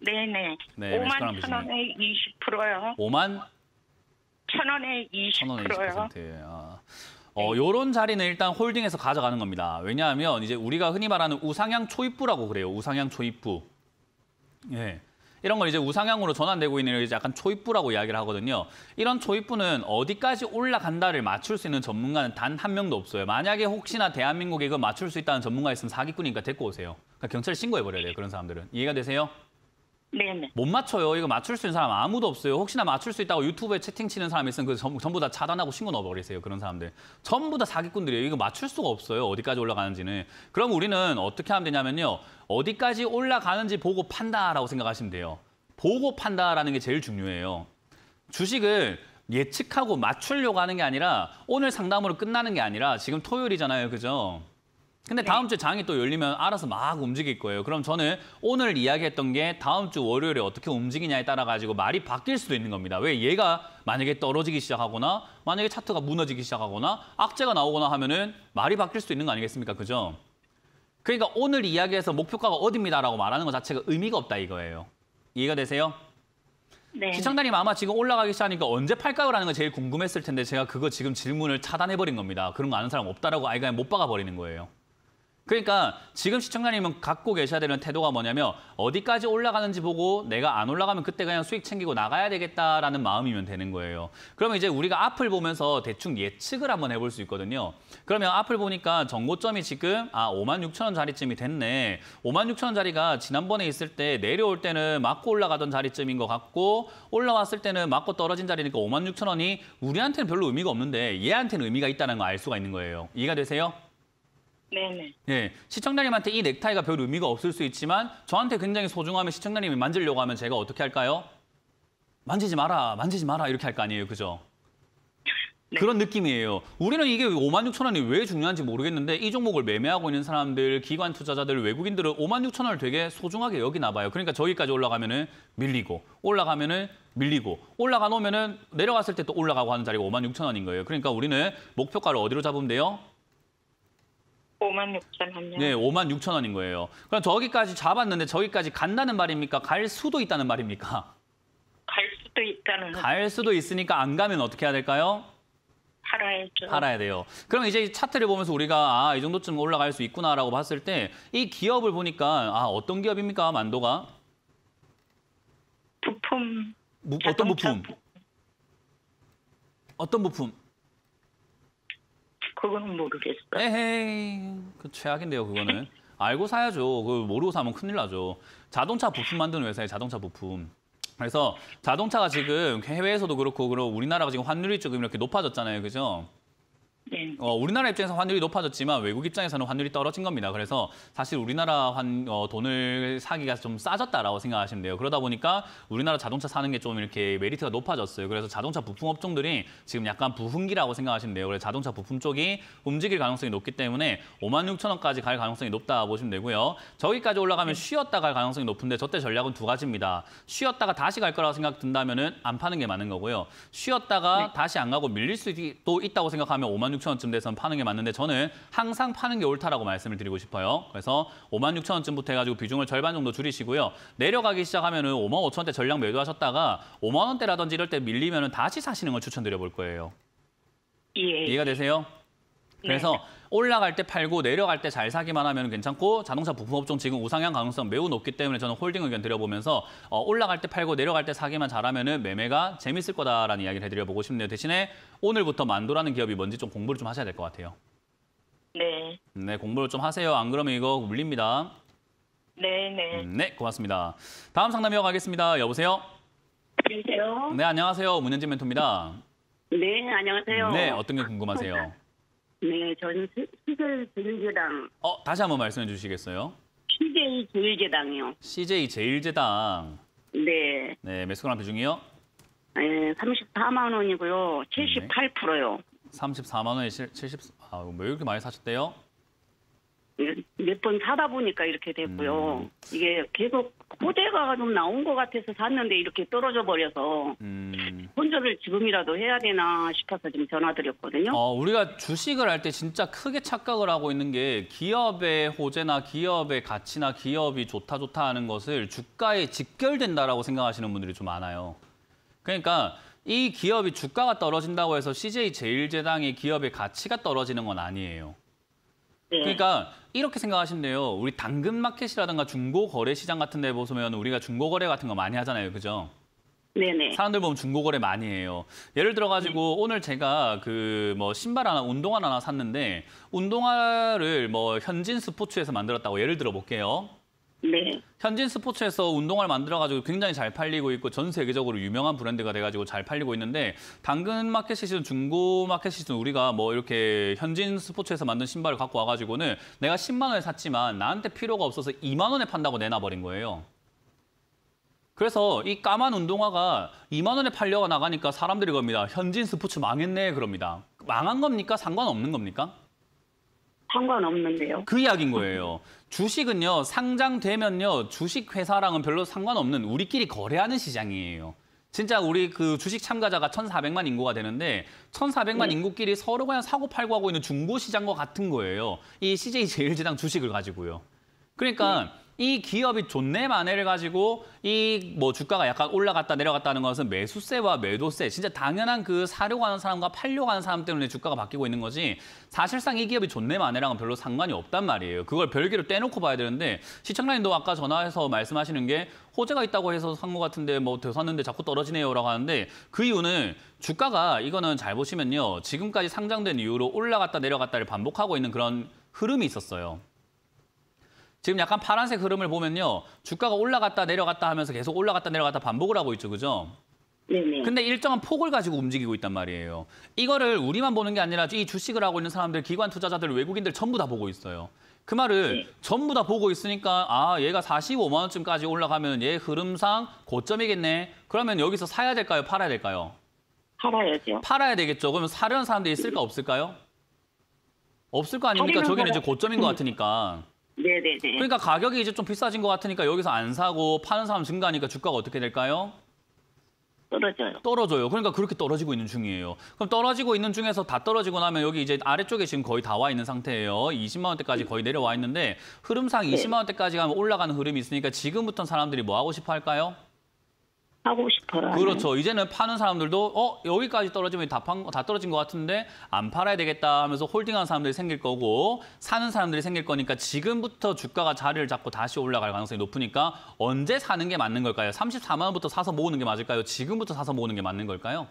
네네. 네, 5만 매수가랑 천 원에 20%요. 5만 1,000원에 1,000원에 20%요. 20%. 요런 자리는 일단 홀딩해서 가져가는 겁니다. 왜냐하면 이제 우리가 흔히 말하는 우상향 초입부라고 그래요. 우상향 초입부. 예. 이런 걸 이제 우상향으로 전환되고 있는 이제 약간 초입부라고 이야기를 하거든요. 이런 초입부는 어디까지 올라간다를 맞출 수 있는 전문가는 단 한 명도 없어요. 만약에 혹시나 대한민국에 이거 맞출 수 있다는 전문가 있으면 사기꾼이니까 데리고 오세요. 그러니까 경찰에 신고해버려야 돼요. 그런 사람들은. 이해가 되세요? 네네. 못 맞춰요. 이거 맞출 수 있는 사람 아무도 없어요. 혹시나 맞출 수 있다고 유튜브에 채팅 치는 사람 있으면 그 전부 다 차단하고 신고 넣어버리세요. 그런 사람들. 전부 다 사기꾼들이에요. 이거 맞출 수가 없어요. 어디까지 올라가는지는. 그럼 우리는 어떻게 하면 되냐면요. 어디까지 올라가는지 보고 판다라고 생각하시면 돼요. 보고 판다라는 게 제일 중요해요. 주식을 예측하고 맞추려고 하는 게 아니라 오늘 상담으로 끝나는 게 아니라 지금 토요일이잖아요. 그죠? 근데 다음 주에 장이 또 열리면 알아서 막 움직일 거예요. 그럼 저는 오늘 이야기했던 게 다음 주 월요일에 어떻게 움직이냐에 따라 가지고 말이 바뀔 수도 있는 겁니다. 왜 얘가 만약에 떨어지기 시작하거나 만약에 차트가 무너지기 시작하거나 악재가 나오거나 하면은 말이 바뀔 수도 있는 거 아니겠습니까? 그죠? 그러니까 오늘 이야기에서 목표가가 어딥니다라고 말하는 것 자체가 의미가 없다 이거예요. 이해가 되세요? 네. 시청자님 아마 지금 올라가기 시작하니까 언제 팔까요? 라는 거 제일 궁금했을 텐데 제가 그거 지금 질문을 차단해버린 겁니다. 그런 거 아는 사람 없다라고 아예 그냥 못 박아버리는 거예요. 그러니까 지금 시청자님은 갖고 계셔야 되는 태도가 뭐냐면 어디까지 올라가는지 보고 내가 안 올라가면 그때 그냥 수익 챙기고 나가야 되겠다라는 마음이면 되는 거예요. 그러면 이제 우리가 앞을 보면서 대충 예측을 한번 해볼 수 있거든요. 그러면 앞을 보니까 정고점이 지금 56,000원 자리쯤이 됐네. 56,000원 자리가 지난번에 있을 때 내려올 때는 맞고 올라가던 자리쯤인 것 같고 올라왔을 때는 맞고 떨어진 자리니까 56,000원이 우리한테는 별로 의미가 없는데 얘한테는 의미가 있다는 거 알 수가 있는 거예요. 이해가 되세요? 네네. 예, 시청자님한테 이 넥타이가 별 의미가 없을 수 있지만 저한테 굉장히 소중하면 시청자님이 만지려고 하면 제가 어떻게 할까요? 만지지 마라, 만지지 마라 이렇게 할 거 아니에요, 그죠? 네. 그런 느낌이에요. 우리는 이게 56,000원이 왜 중요한지 모르겠는데 이 종목을 매매하고 있는 사람들, 기관 투자자들, 외국인들은 56,000원을 되게 소중하게 여기나 봐요. 그러니까 저기까지 올라가면은 밀리고 올라가면은 밀리고 올라가 놓으면은 내려갔을 때 또 올라가고 하는 자리가 56,000원인 거예요. 그러니까 우리는 목표가를 어디로 잡으면 돼요? 56,000원요. 네, 56,000원인 거예요. 그럼 저기까지 잡았는데 저기까지 간다는 말입니까? 갈 수도 있다는 말입니까? 갈 수도 있다는 거. 갈 수도 있으니까 안 가면 어떻게 해야 될까요? 팔아야죠. 팔아야 돼요. 그럼 이제 차트를 보면서 우리가 이 정도쯤 올라갈 수 있구나라고 봤을 때 이 기업을 보니까 어떤 기업입니까? 만도가? 부품. 어떤 자동차 부품? 어떤 부품? 그거는 모르겠어요. 에헤이, 그 최악인데요, 그거는. 알고 사야죠. 그걸 모르고 사면 큰일 나죠. 자동차 부품 만드는 회사에 자동차 부품. 그래서 자동차가 지금 해외에서도 그렇고 우리나라가 지금 환율이 조금 이렇게 높아졌잖아요, 그죠? 네. 우리나라 입장에서 환율이 높아졌지만 외국 입장에서는 환율이 떨어진 겁니다. 그래서 사실 우리나라 돈을 사기가 좀 싸졌다라고 생각하시면 돼요. 그러다 보니까 우리나라 자동차 사는 게 좀 이렇게 메리트가 높아졌어요. 그래서 자동차 부품 업종들이 지금 약간 부흥기라고 생각하시면 돼요. 그래서 자동차 부품 쪽이 움직일 가능성이 높기 때문에 56,000원까지 갈 가능성이 높다 보시면 되고요. 저기까지 올라가면 쉬었다 갈 가능성이 높은데 저때 전략은 두 가지입니다. 쉬었다가 다시 갈 거라고 생각 든다면은 안 파는 게 맞는 거고요. 쉬었다가 다시 안 가고 밀릴 수도 있다고 생각하면 56,000원쯤 돼서 파는 게 맞는데 저는 항상 파는 게 옳다라고 말씀을 드리고 싶어요. 그래서 56,000원쯤부터 해가지고 비중을 절반 정도 줄이시고요. 내려가기 시작하면은 55,000원대 전량 매도하셨다가 5만 원대라든지 이럴 때 밀리면은 다시 사시는 걸 추천드려 볼 거예요. 예. 이해가 되세요? 그래서 올라갈 때 팔고 내려갈 때 잘 사기만 하면 괜찮고 자동차 부품업종 지금 우상향 가능성 매우 높기 때문에 저는 홀딩 의견 드려보면서 올라갈 때 팔고 내려갈 때 사기만 잘하면 매매가 재밌을 거다라는 이야기를 해드려보고 싶네요. 대신에 오늘부터 만도라는 기업이 뭔지 좀 공부를 좀 하셔야 될 것 같아요. 네. 네, 공부를 좀 하세요. 안 그러면 이거 물립니다. 네네. 네, 고맙습니다. 다음 상담 이어가겠습니다. 여보세요? 안녕하세요. 네, 안녕하세요. 문현진 멘토입니다. 네, 안녕하세요. 네, 어떤 게 궁금하세요? 네, 저는 CJ 제일제당, 다시 한번 말씀해 주시겠어요? CJ 제일제당이요. CJ 제일제당. 네, 네, 매수가랑 비중이요? 34만 원이고요. 78%요. 34만 원에 70, 왜 이렇게 많이 사셨대요? 몇 번 사다 보니까 이렇게 됐고요. 이게 계속 호재가 좀 나온 것 같아서 샀는데 이렇게 떨어져 버려서 혼조를 지금이라도 해야 되나 싶어서 지금 전화드렸거든요. 우리가 주식을 할 때 진짜 크게 착각을 하고 있는 게 기업의 호재나 기업의 가치나 기업이 좋다 하는 것을 주가에 직결된다라고 생각하시는 분들이 좀 많아요. 그러니까 이 기업이 주가가 떨어진다고 해서 CJ제일제당의 기업의 가치가 떨어지는 건 아니에요. 네. 그러니까 이렇게 생각하시면 돼요. 우리 당근마켓이라든가 중고거래시장 같은 데 보시면 우리가 중고거래 같은 거 많이 하잖아요. 그죠? 네네. 사람들 보면 중고거래 많이 해요. 예를 들어가지고 오늘 제가 그 뭐 신발 하나, 운동화 하나 샀는데 운동화를 뭐 현진 스포츠에서 만들었다고 예를 들어 볼게요. 네. 현진 스포츠에서 운동화를 만들어가지고 굉장히 잘 팔리고 있고 전 세계적으로 유명한 브랜드가 돼가지고 잘 팔리고 있는데 당근마켓이든 중고마켓이든 우리가 뭐 이렇게 현진 스포츠에서 만든 신발을 갖고 와가지고는 내가 10만 원에 샀지만 나한테 필요가 없어서 2만 원에 판다고 내놔버린 거예요. 그래서 이 까만 운동화가 2만 원에 팔려가 나가니까 사람들이 겁니다. 현진 스포츠 망했네 그럽니다. 망한 겁니까? 상관없는 겁니까? 상관없는데요. 그 이야기인 거예요. 주식은요, 상장되면요, 주식회사랑은 별로 상관없는 우리끼리 거래하는 시장이에요. 진짜 우리 그 주식 참가자가 1,400만 인구가 되는데 1,400만 인구끼리 서로 그냥 사고팔고 하고 있는 중고시장과 같은 거예요. 이 CJ제일제당 주식을 가지고요. 그러니까 이 기업이 존내 만회를 가지고 이 뭐 주가가 약간 올라갔다 내려갔다 하는 것은 매수세와 매도세, 진짜 당연한 그 사려고 하는 사람과 팔려고 하는 사람 때문에 주가가 바뀌고 있는 거지 사실상 이 기업이 존내 만회랑은 별로 상관이 없단 말이에요. 그걸 별개로 떼놓고 봐야 되는데 시청자님도 아까 전화해서 말씀하시는 게 호재가 있다고 해서 산 것 같은데 뭐 더 샀는데 자꾸 떨어지네요라고 하는데 그 이유는 주가가 이거는 잘 보시면요. 지금까지 상장된 이후로 올라갔다 내려갔다를 반복하고 있는 그런 흐름이 있었어요. 지금 약간 파란색 흐름을 보면요. 주가가 올라갔다 내려갔다 하면서 계속 올라갔다 내려갔다 반복을 하고 있죠. 그죠? 네네. 근데 일정한 폭을 가지고 움직이고 있단 말이에요. 이거를 우리만 보는 게 아니라 이 주식을 하고 있는 사람들, 기관 투자자들, 외국인들 전부 다 보고 있어요. 그 말을 전부 다 보고 있으니까 아 얘가 45만 원쯤까지 올라가면 얘 흐름상 고점이겠네. 그러면 여기서 사야 될까요? 팔아야 될까요? 팔아야죠. 팔아야 되겠죠. 그러면 사려는 사람들이 있을까 없을까요? 없을 거 아닙니까? 사려는 저기는 이제 사람. 고점인 것 같으니까. 네네네. 그러니까 가격이 이제 좀 비싸진 것 같으니까 여기서 안 사고 파는 사람 증가하니까 주가가 어떻게 될까요? 떨어져요. 떨어져요. 그러니까 그렇게 떨어지고 있는 중이에요. 그럼 떨어지고 있는 중에서 다 떨어지고 나면 여기 이제 아래쪽에 지금 거의 다 와 있는 상태예요. 20만 원대까지 거의 내려와 있는데 흐름상 20만 원대까지 가면 올라가는 흐름이 있으니까 지금부터 사람들이 뭐 하고 싶어 할까요? 하고 싶어요. 그렇죠. 이제는 파는 사람들도 여기까지 떨어지면 다 떨어진 것 같은데 안 팔아야 되겠다 하면서 홀딩하는 사람들이 생길 거고 사는 사람들이 생길 거니까 지금부터 주가가 자리를 잡고 다시 올라갈 가능성이 높으니까 언제 사는 게 맞는 걸까요? 34만 원부터 사서 모으는 게 맞을까요? 지금부터 사서 모으는 게 맞는 걸까요?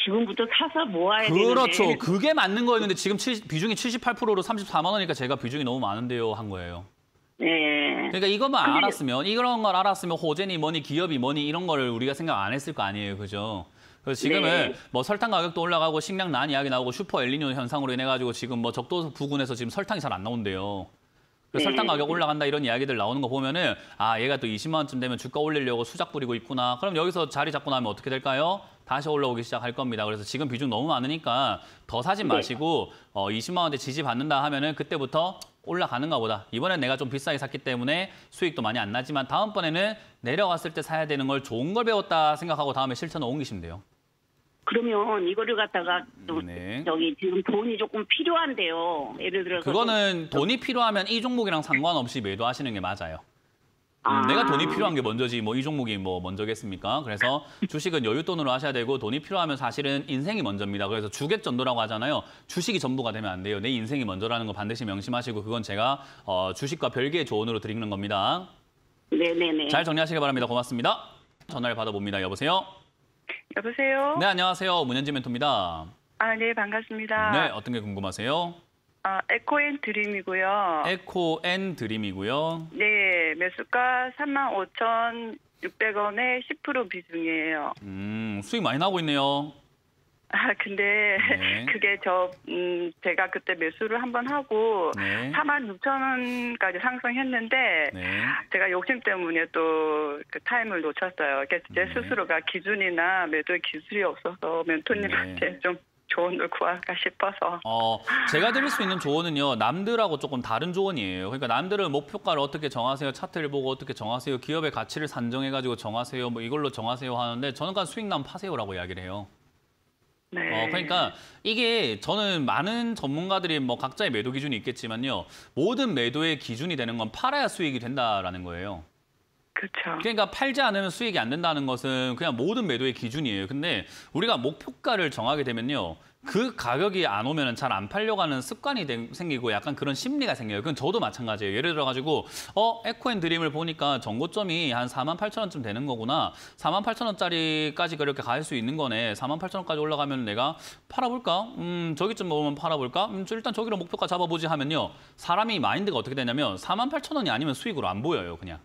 지금부터 사서 모아야 그렇죠. 되는데. 그게 맞는 거였는데 지금 비중이 78%로 34만 원이니까 제가 비중이 너무 많은데요 한 거예요. 네. 그러니까 이것만 알았으면 이런 걸 알았으면 호재니 뭐니 기업이 뭐니 이런 거를 우리가 생각 안 했을 거 아니에요. 그죠? 그래서 지금은 네. 뭐 설탕 가격도 올라가고 식량 난 이야기 나오고 슈퍼 엘니뇨 현상으로 인해 가지고 지금 뭐 적도 부근에서 지금 설탕이 잘 안 나온대요. 그래서 설탕 가격 올라간다 이런 이야기들 나오는 거 보면은 아 얘가 또 20만 원쯤 되면 주가 올리려고 수작 부리고 있구나. 그럼 여기서 자리 잡고 나면 어떻게 될까요? 다시 올라오기 시작할 겁니다. 그래서 지금 비중 너무 많으니까 더 사지 마시고 20만 원대 지지 받는다 하면은 그때부터 올라가는가 보다. 이번엔 내가 좀 비싸게 샀기 때문에 수익도 많이 안 나지만 다음번에는 내려갔을 때 사야 되는 걸 좋은 걸 배웠다 생각하고 다음에 실천을 옮기시면 돼요. 그러면 이거를 갖다가 또 네. 저기 지금 돈이 조금 필요한데요. 예를 들어서 그거는 돈이 필요하면 이 종목이랑 상관없이 매도하시는 게 맞아요. 아. 내가 돈이 필요한 게 먼저지 뭐 이 종목이 뭐 먼저겠습니까? 그래서 주식은 여윳돈으로 하셔야 되고 돈이 필요하면 사실은 인생이 먼저입니다. 그래서 주객전도라고 하잖아요. 주식이 전부가 되면 안 돼요. 내 인생이 먼저라는 거 반드시 명심하시고 그건 제가 주식과 별개의 조언으로 드리는 겁니다. 네네네. 잘 정리하시기 바랍니다. 고맙습니다. 전화를 받아봅니다. 여보세요? 여보세요? 네, 안녕하세요. 문현지 멘토입니다. 네, 반갑습니다. 네, 어떤 게 궁금하세요? 에코앤 드림이고요. 에코앤 드림이고요. 네, 매수가 35,600원에 10% 비중이에요. 수익 많이 나고 있네요. 근데 네. 그게 제가 그때 매수를 한번 하고 네. 46,000원까지 상승했는데 네. 제가 욕심 때문에 또 그 타임을 놓쳤어요. 그래서 제 네. 스스로가 기준이나 매도 기술이 없어서 멘토님한테 좀 조언을 구할까 싶어서. 제가 드릴 수 있는 조언은요. 남들하고 조금 다른 조언이에요. 그러니까 남들은 목표가를 어떻게 정하세요? 차트를 보고 어떻게 정하세요? 기업의 가치를 산정해가지고 정하세요. 뭐 이걸로 정하세요 하는데 저는 그냥 수익 나면 파세요라고 이야기를 해요. 네. 그러니까 이게 저는 많은 전문가들이 뭐 각자의 매도 기준이 있겠지만요. 모든 매도의 기준이 되는 건 팔아야 수익이 된다라는 거예요. 그렇죠. 그러니까 팔지 않으면 수익이 안 된다는 것은 그냥 모든 매도의 기준이에요. 근데 우리가 목표가를 정하게 되면요. 그 가격이 안 오면 잘 안 팔려고 하는 습관이 생기고 약간 그런 심리가 생겨요. 그건 저도 마찬가지예요. 예를 들어가지고 에코앤드림을 보니까 정고점이 한 48,000원쯤 되는 거구나. 48,000원짜리까지 그렇게 갈 수 있는 거네. 48,000원까지 올라가면 내가 팔아볼까? 저기쯤 먹으면 팔아볼까? 일단 저기로 목표가 잡아보지 하면요. 사람이 마인드가 어떻게 되냐면 48,000원이 아니면 수익으로 안 보여요. 그냥.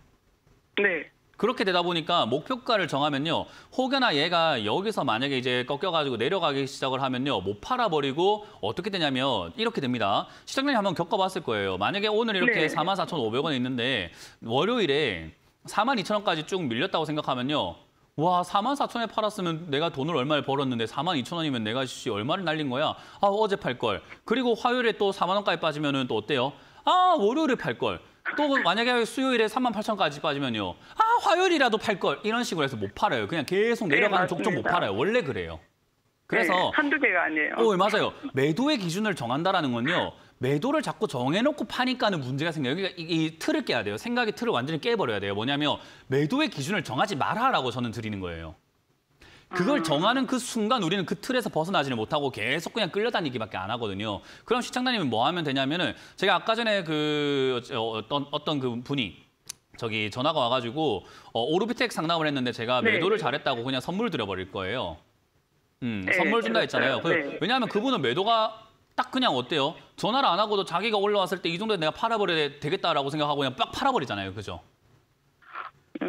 네. 그렇게 되다 보니까 목표가를 정하면요. 혹여나 얘가 여기서 만약에 이제 꺾여가지고 내려가기 시작을 하면요. 못 팔아버리고 어떻게 되냐면 이렇게 됩니다. 시청자님 한번 겪어봤을 거예요. 만약에 오늘 이렇게 네. 44,500원에 있는데 월요일에 42,000원까지 쭉 밀렸다고 생각하면요. 와, 44,000원에 팔았으면 내가 돈을 얼마를 벌었는데 42,000원이면 내가 얼마를 날린 거야? 아, 어제 팔 걸. 그리고 화요일에 또 4만 원까지 빠지면은 또 어때요? 아, 월요일에 팔 걸. 또 만약에 수요일에 38,000원까지 빠지면요. 아, 화요일이라도 팔 걸. 이런 식으로 해서 못 팔아요. 그냥 계속 내려가는 족족 못 팔아요. 원래 그래요. 그래서 네, 한두 개가 아니에요. 맞아요. 매도의 기준을 정한다라는 건요. 매도를 자꾸 정해놓고 파니까는 문제가 생겨요. 그러니까 이 틀을 깨야 돼요. 생각의 틀을 완전히 깨버려야 돼요. 뭐냐면 매도의 기준을 정하지 마라라고 저는 드리는 거예요. 그걸 정하는 그 순간 우리는 그 틀에서 벗어나지는 못하고 계속 그냥 끌려다니기밖에 안 하거든요. 그럼 시청자님은 뭐 하면 되냐면은 제가 아까 전에 어떤 그 분이 저기 전화가 와가지고 오르비텍 상담을 했는데 제가 네. 매도를 잘했다고 그냥 선물 드려버릴 거예요. 네, 선물 준다 들었어요. 했잖아요. 네. 왜냐하면 그분은 매도가 딱 그냥 어때요? 전화를 안 하고도 자기가 올라왔을 때 이 정도에 내가 팔아버려야 되겠다라고 생각하고 그냥 빡 팔아버리잖아요. 그죠?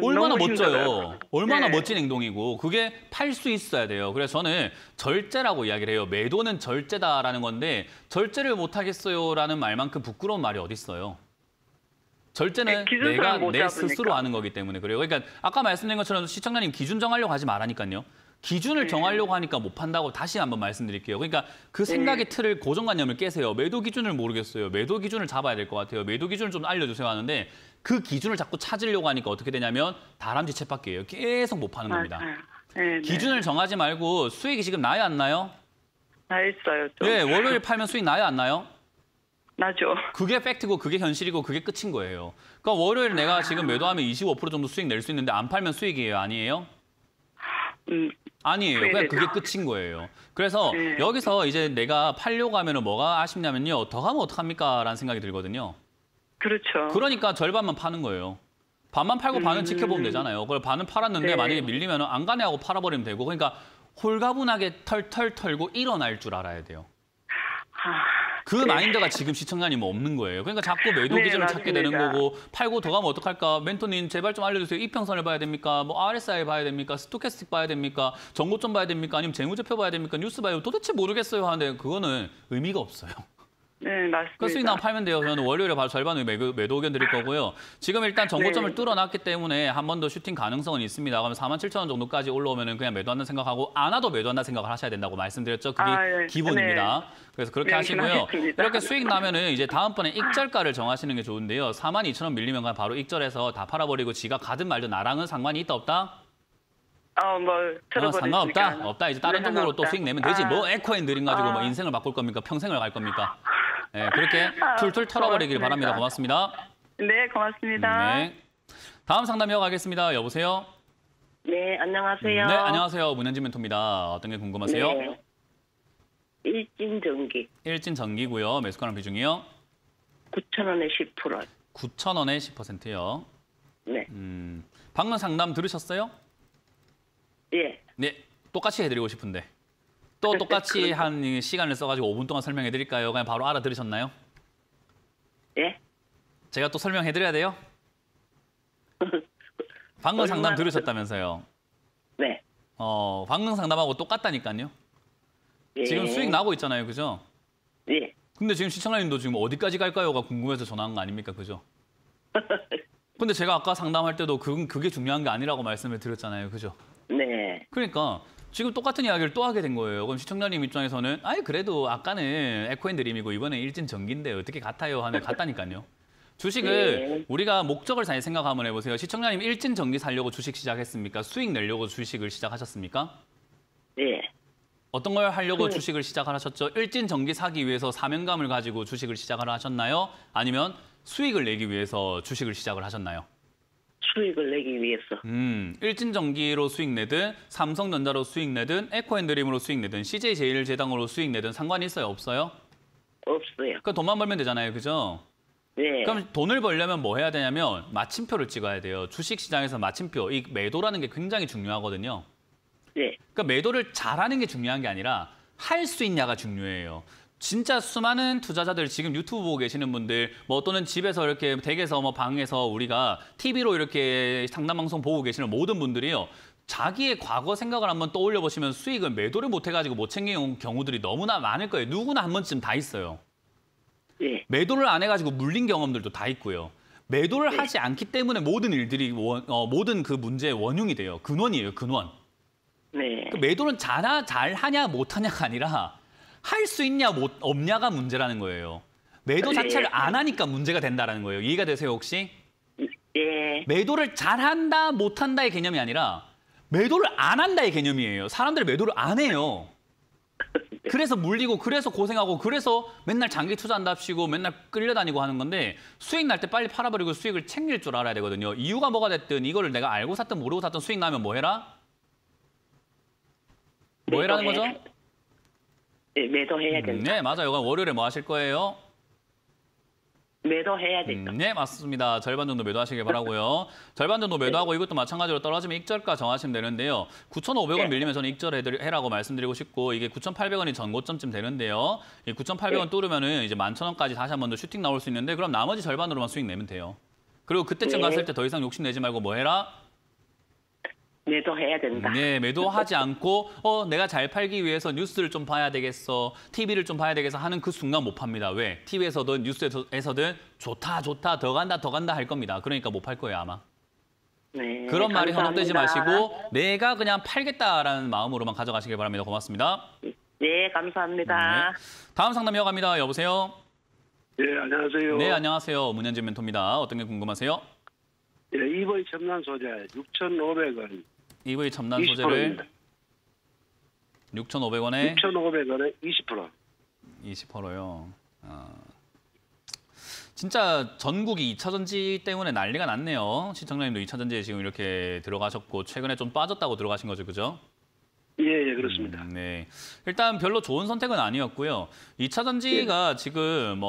얼마나 너무 멋져요. 힘들어요. 얼마나 네. 멋진 행동이고 그게 팔 수 있어야 돼요. 그래서 저는 절제라고 이야기를 해요. 매도는 절제다라는 건데 절제를 못하겠어요라는 말만큼 부끄러운 말이 어디 있어요. 절제는 네, 기준선을 내가 못 내 잡으니까. 스스로 하는 거기 때문에 그래요. 그러니까 아까 말씀드린 것처럼 시청자님 기준 정하려고 하지 말라니까요. 기준을 네. 정하려고 하니까 못 판다고 다시 한번 말씀드릴게요. 그러니까 그 생각의 틀을 고정관념을 깨세요. 매도 기준을 모르겠어요. 매도 기준을 잡아야 될 것 같아요. 매도 기준을 좀 알려주세요 하는데 그 기준을 자꾸 찾으려고 하니까 어떻게 되냐면 다람쥐 쳇바퀴예요. 계속 못 파는 겁니다. 맞아요. 네, 기준을 정하지 말고 수익이 지금 나요 안 나요? 다 있어요. 좀. 네, 월요일 팔면 수익 나요 안 나요? 나죠. 그게 팩트고 그게 현실이고 그게 끝인 거예요. 그러니까 월요일 내가 지금 매도하면 25% 정도 수익 낼 수 있는데 안 팔면 수익이에요, 아니에요? 아니에요. 그냥 그게 끝인 거예요. 그래서 네. 여기서 이제 내가 팔려고 하면은 뭐가 아쉽냐면요. 더 가면 어떡합니까? 라는 생각이 들거든요. 그렇죠. 그러니까 절반만 파는 거예요. 반만 팔고 반은 지켜보면 되잖아요. 그걸 반은 팔았는데 네. 만약에 밀리면 안 가네 하고 팔아버리면 되고. 그러니까 홀가분하게 털털 털고 일어날 줄 알아야 돼요. 그 마인드가 지금 시청자님 없는 거예요. 그러니까 자꾸 매도 네, 기준을 찾게 되는 맞습니다. 거고 팔고 더 가면 어떡할까? 멘토님 제발 좀 알려주세요. 이평선을 봐야 됩니까? 뭐 RSI 봐야 됩니까? 스토캐스틱 봐야 됩니까? 정고점 봐야 됩니까? 아니면 재무제표 봐야 됩니까? 뉴스 봐요. 도대체 모르겠어요 하는데 그거는 의미가 없어요. 네, 맞습니다. 그 수익 나면 팔면 돼요. 저는 월요일에 바로 절반을 매도 의견 드릴 거고요. 지금 일단 정고점을 네. 뚫어놨기 때문에 한 번 더 슈팅 가능성은 있습니다. 그러면 47,000원 정도까지 올라오면 그냥 매도한다는 생각하고 안 와도 매도한다는 생각을 하셔야 된다고 말씀드렸죠. 그게 네. 기본입니다. 그래서 그렇게 하시고요. 명심하겠습니다. 이렇게 수익 나면은 이제 다음번에 익절가를 정하시는 게 좋은데요. 42,000원 밀리면 그냥 바로 익절해서 다 팔아버리고 지가 가든 말든 나랑은 상관이 있다 없다? 뭐 들어버리니까. 상관없다? 없다. 이제 다른 네, 종목으로 또 상관없다. 수익 내면 되지. 뭐 에코앤드림 가지고 뭐 아. 인생을 바꿀 겁니까? 평생을 갈 겁니까? 네, 그렇게 툴툴 털어버리길 바랍니다. 고맙습니다. 네, 고맙습니다. 네. 다음 상담 이어가겠습니다. 여보세요? 네, 안녕하세요. 네, 안녕하세요. 문현진 멘토입니다. 어떤 게 궁금하세요? 네. 일진전기 일진 전기고요. 매수가랑 비중이요? 9,000원에 10%. 9,000원에 10%요. 네. 방금 상담 들으셨어요? 예. 네, 똑같이 해드리고 싶은데. 또 똑같이 한 시간을 써가지고 5분 동안 설명해드릴까요? 그냥 바로 알아들으셨나요? 예? 제가 또 설명해드려야 돼요? 방금 상담 얼마나 들으셨다면서요? 네. 방금 상담하고 똑같다니까요? 예. 지금 수익 나고 있잖아요, 그죠? 예. 근데 지금 시청자님도 지금 어디까지 갈까요가 궁금해서 전화한 거 아닙니까, 그죠? 근데 제가 아까 상담할 때도 그게 중요한 게 아니라고 말씀을 드렸잖아요, 그죠? 네. 그러니까 지금 똑같은 이야기를 또 하게 된 거예요. 그럼 시청자님 입장에서는 아예 그래도 아까는 에코앤드림이고 이번에 일진전기인데 어떻게 같아요? 하면 같다니까요. 주식을 네. 우리가 목적을 잘 생각 한번 해보세요. 시청자님 일진전기 사려고 주식 시작했습니까? 수익 내려고 주식을 시작하셨습니까? 예. 어떤 걸 하려고 네. 주식을 시작을 하셨죠? 일진전기 사기 위해서 사명감을 가지고 주식을 시작을 하셨나요? 아니면 수익을 내기 위해서 주식을 시작을 하셨나요? 수익을 내기 위해서. 일진전기로 수익 내든 삼성전자로 수익 내든 에코앤드림으로 수익 내든 CJ제일제당으로 수익 내든 상관이 있어요? 없어요? 없어요. 그 돈만 벌면 되잖아요. 그죠? 네. 그럼 돈을 벌려면 뭐 해야 되냐면 마침표를 찍어야 돼요. 주식시장에서 마침표, 이 매도라는 게 굉장히 중요하거든요. 네. 그러니까 매도를 잘하는 게 중요한 게 아니라 할 수 있냐가 중요해요. 진짜 수많은 투자자들 지금 유튜브 보고 계시는 분들 뭐 또는 집에서 이렇게 댁에서 뭐 방에서 우리가 TV로 이렇게 상담방송 보고 계시는 모든 분들이요. 자기의 과거 생각을 한번 떠올려 보시면 수익을 매도를 못 해가지고 못 챙겨온 경우들이 너무나 많을 거예요. 누구나 한 번쯤 다 있어요. 네. 매도를 안 해가지고 물린 경험들도 다 있고요. 매도를 하지 않기 때문에 모든 일들이 모든 그 문제의 원흉이 돼요. 근원이에요. 근원. 네. 그 매도는 잘하냐 못하냐가 아니라 할 수 있냐 없냐가 문제라는 거예요. 매도 자체를 안 하니까 문제가 된다는 거예요. 이해가 되세요 혹시? 네. 매도를 잘한다 못한다의 개념이 아니라 매도를 안 한다의 개념이에요. 사람들이 매도를 안 해요. 그래서 물리고 그래서 고생하고 그래서 맨날 장기 투자한답시고 맨날 끌려다니고 하는 건데 수익 날 때 빨리 팔아버리고 수익을 챙길 줄 알아야 되거든요. 이유가 뭐가 됐든 이거를 내가 알고 샀든 모르고 샀든 수익 나면 뭐 해라? 뭐 해라는 거죠? 네, 매도해야 된다. 네, 맞아요. 월요일에 뭐 하실 거예요? 매도해야 된다. 네, 맞습니다. 절반 정도 매도하시길 바라고요. 절반 정도 매도하고 이것도 마찬가지로 떨어지면 익절가 정하시면 되는데요. 9,500원 밀리면 저는 익절해라고 말씀드리고 싶고 이게 9,800원이 전고점쯤 되는데요. 이 9,800원 뚫으면은 이제 11,000원까지 다시 한 번 더 슈팅 나올 수 있는데 그럼 나머지 절반으로만 수익 내면 돼요. 그리고 그때쯤 갔을 때 더 이상 욕심 내지 말고 뭐 해라? 매도해야 된다. 네, 매도하지 않고 내가 잘 팔기 위해서 뉴스를 좀 봐야 되겠어, TV를 좀 봐야 되겠어 하는 그 순간 못 팝니다. 왜? TV에서든 뉴스에서든 좋다, 더 간다 할 겁니다. 그러니까 못 팔 거예요, 아마. 네, 그런 말이 현혹되지 감사합니다. 마시고 내가 그냥 팔겠다라는 마음으로만 가져가시길 바랍니다. 고맙습니다. 네, 감사합니다. 네. 다음 상담 이어갑니다. 여보세요? 예, 안녕하세요. 네, 안녕하세요. 문현진 멘토입니다. 어떤 게 궁금하세요? 예, EV 첨단 소재 6,500원. EV 첨단 소재를 6,500원에 6,500원에 20%. 20%요. 진짜 전국이 2차 전지 때문에 난리가 났네요. 시청자님도 2차 전지에 지금 이렇게 들어가셨고 최근에 좀 빠졌다고 들어가신 거죠, 그죠? 예, 그렇습니다. 네. 일단 별로 좋은 선택은 아니었고요. 2차 전지가 지금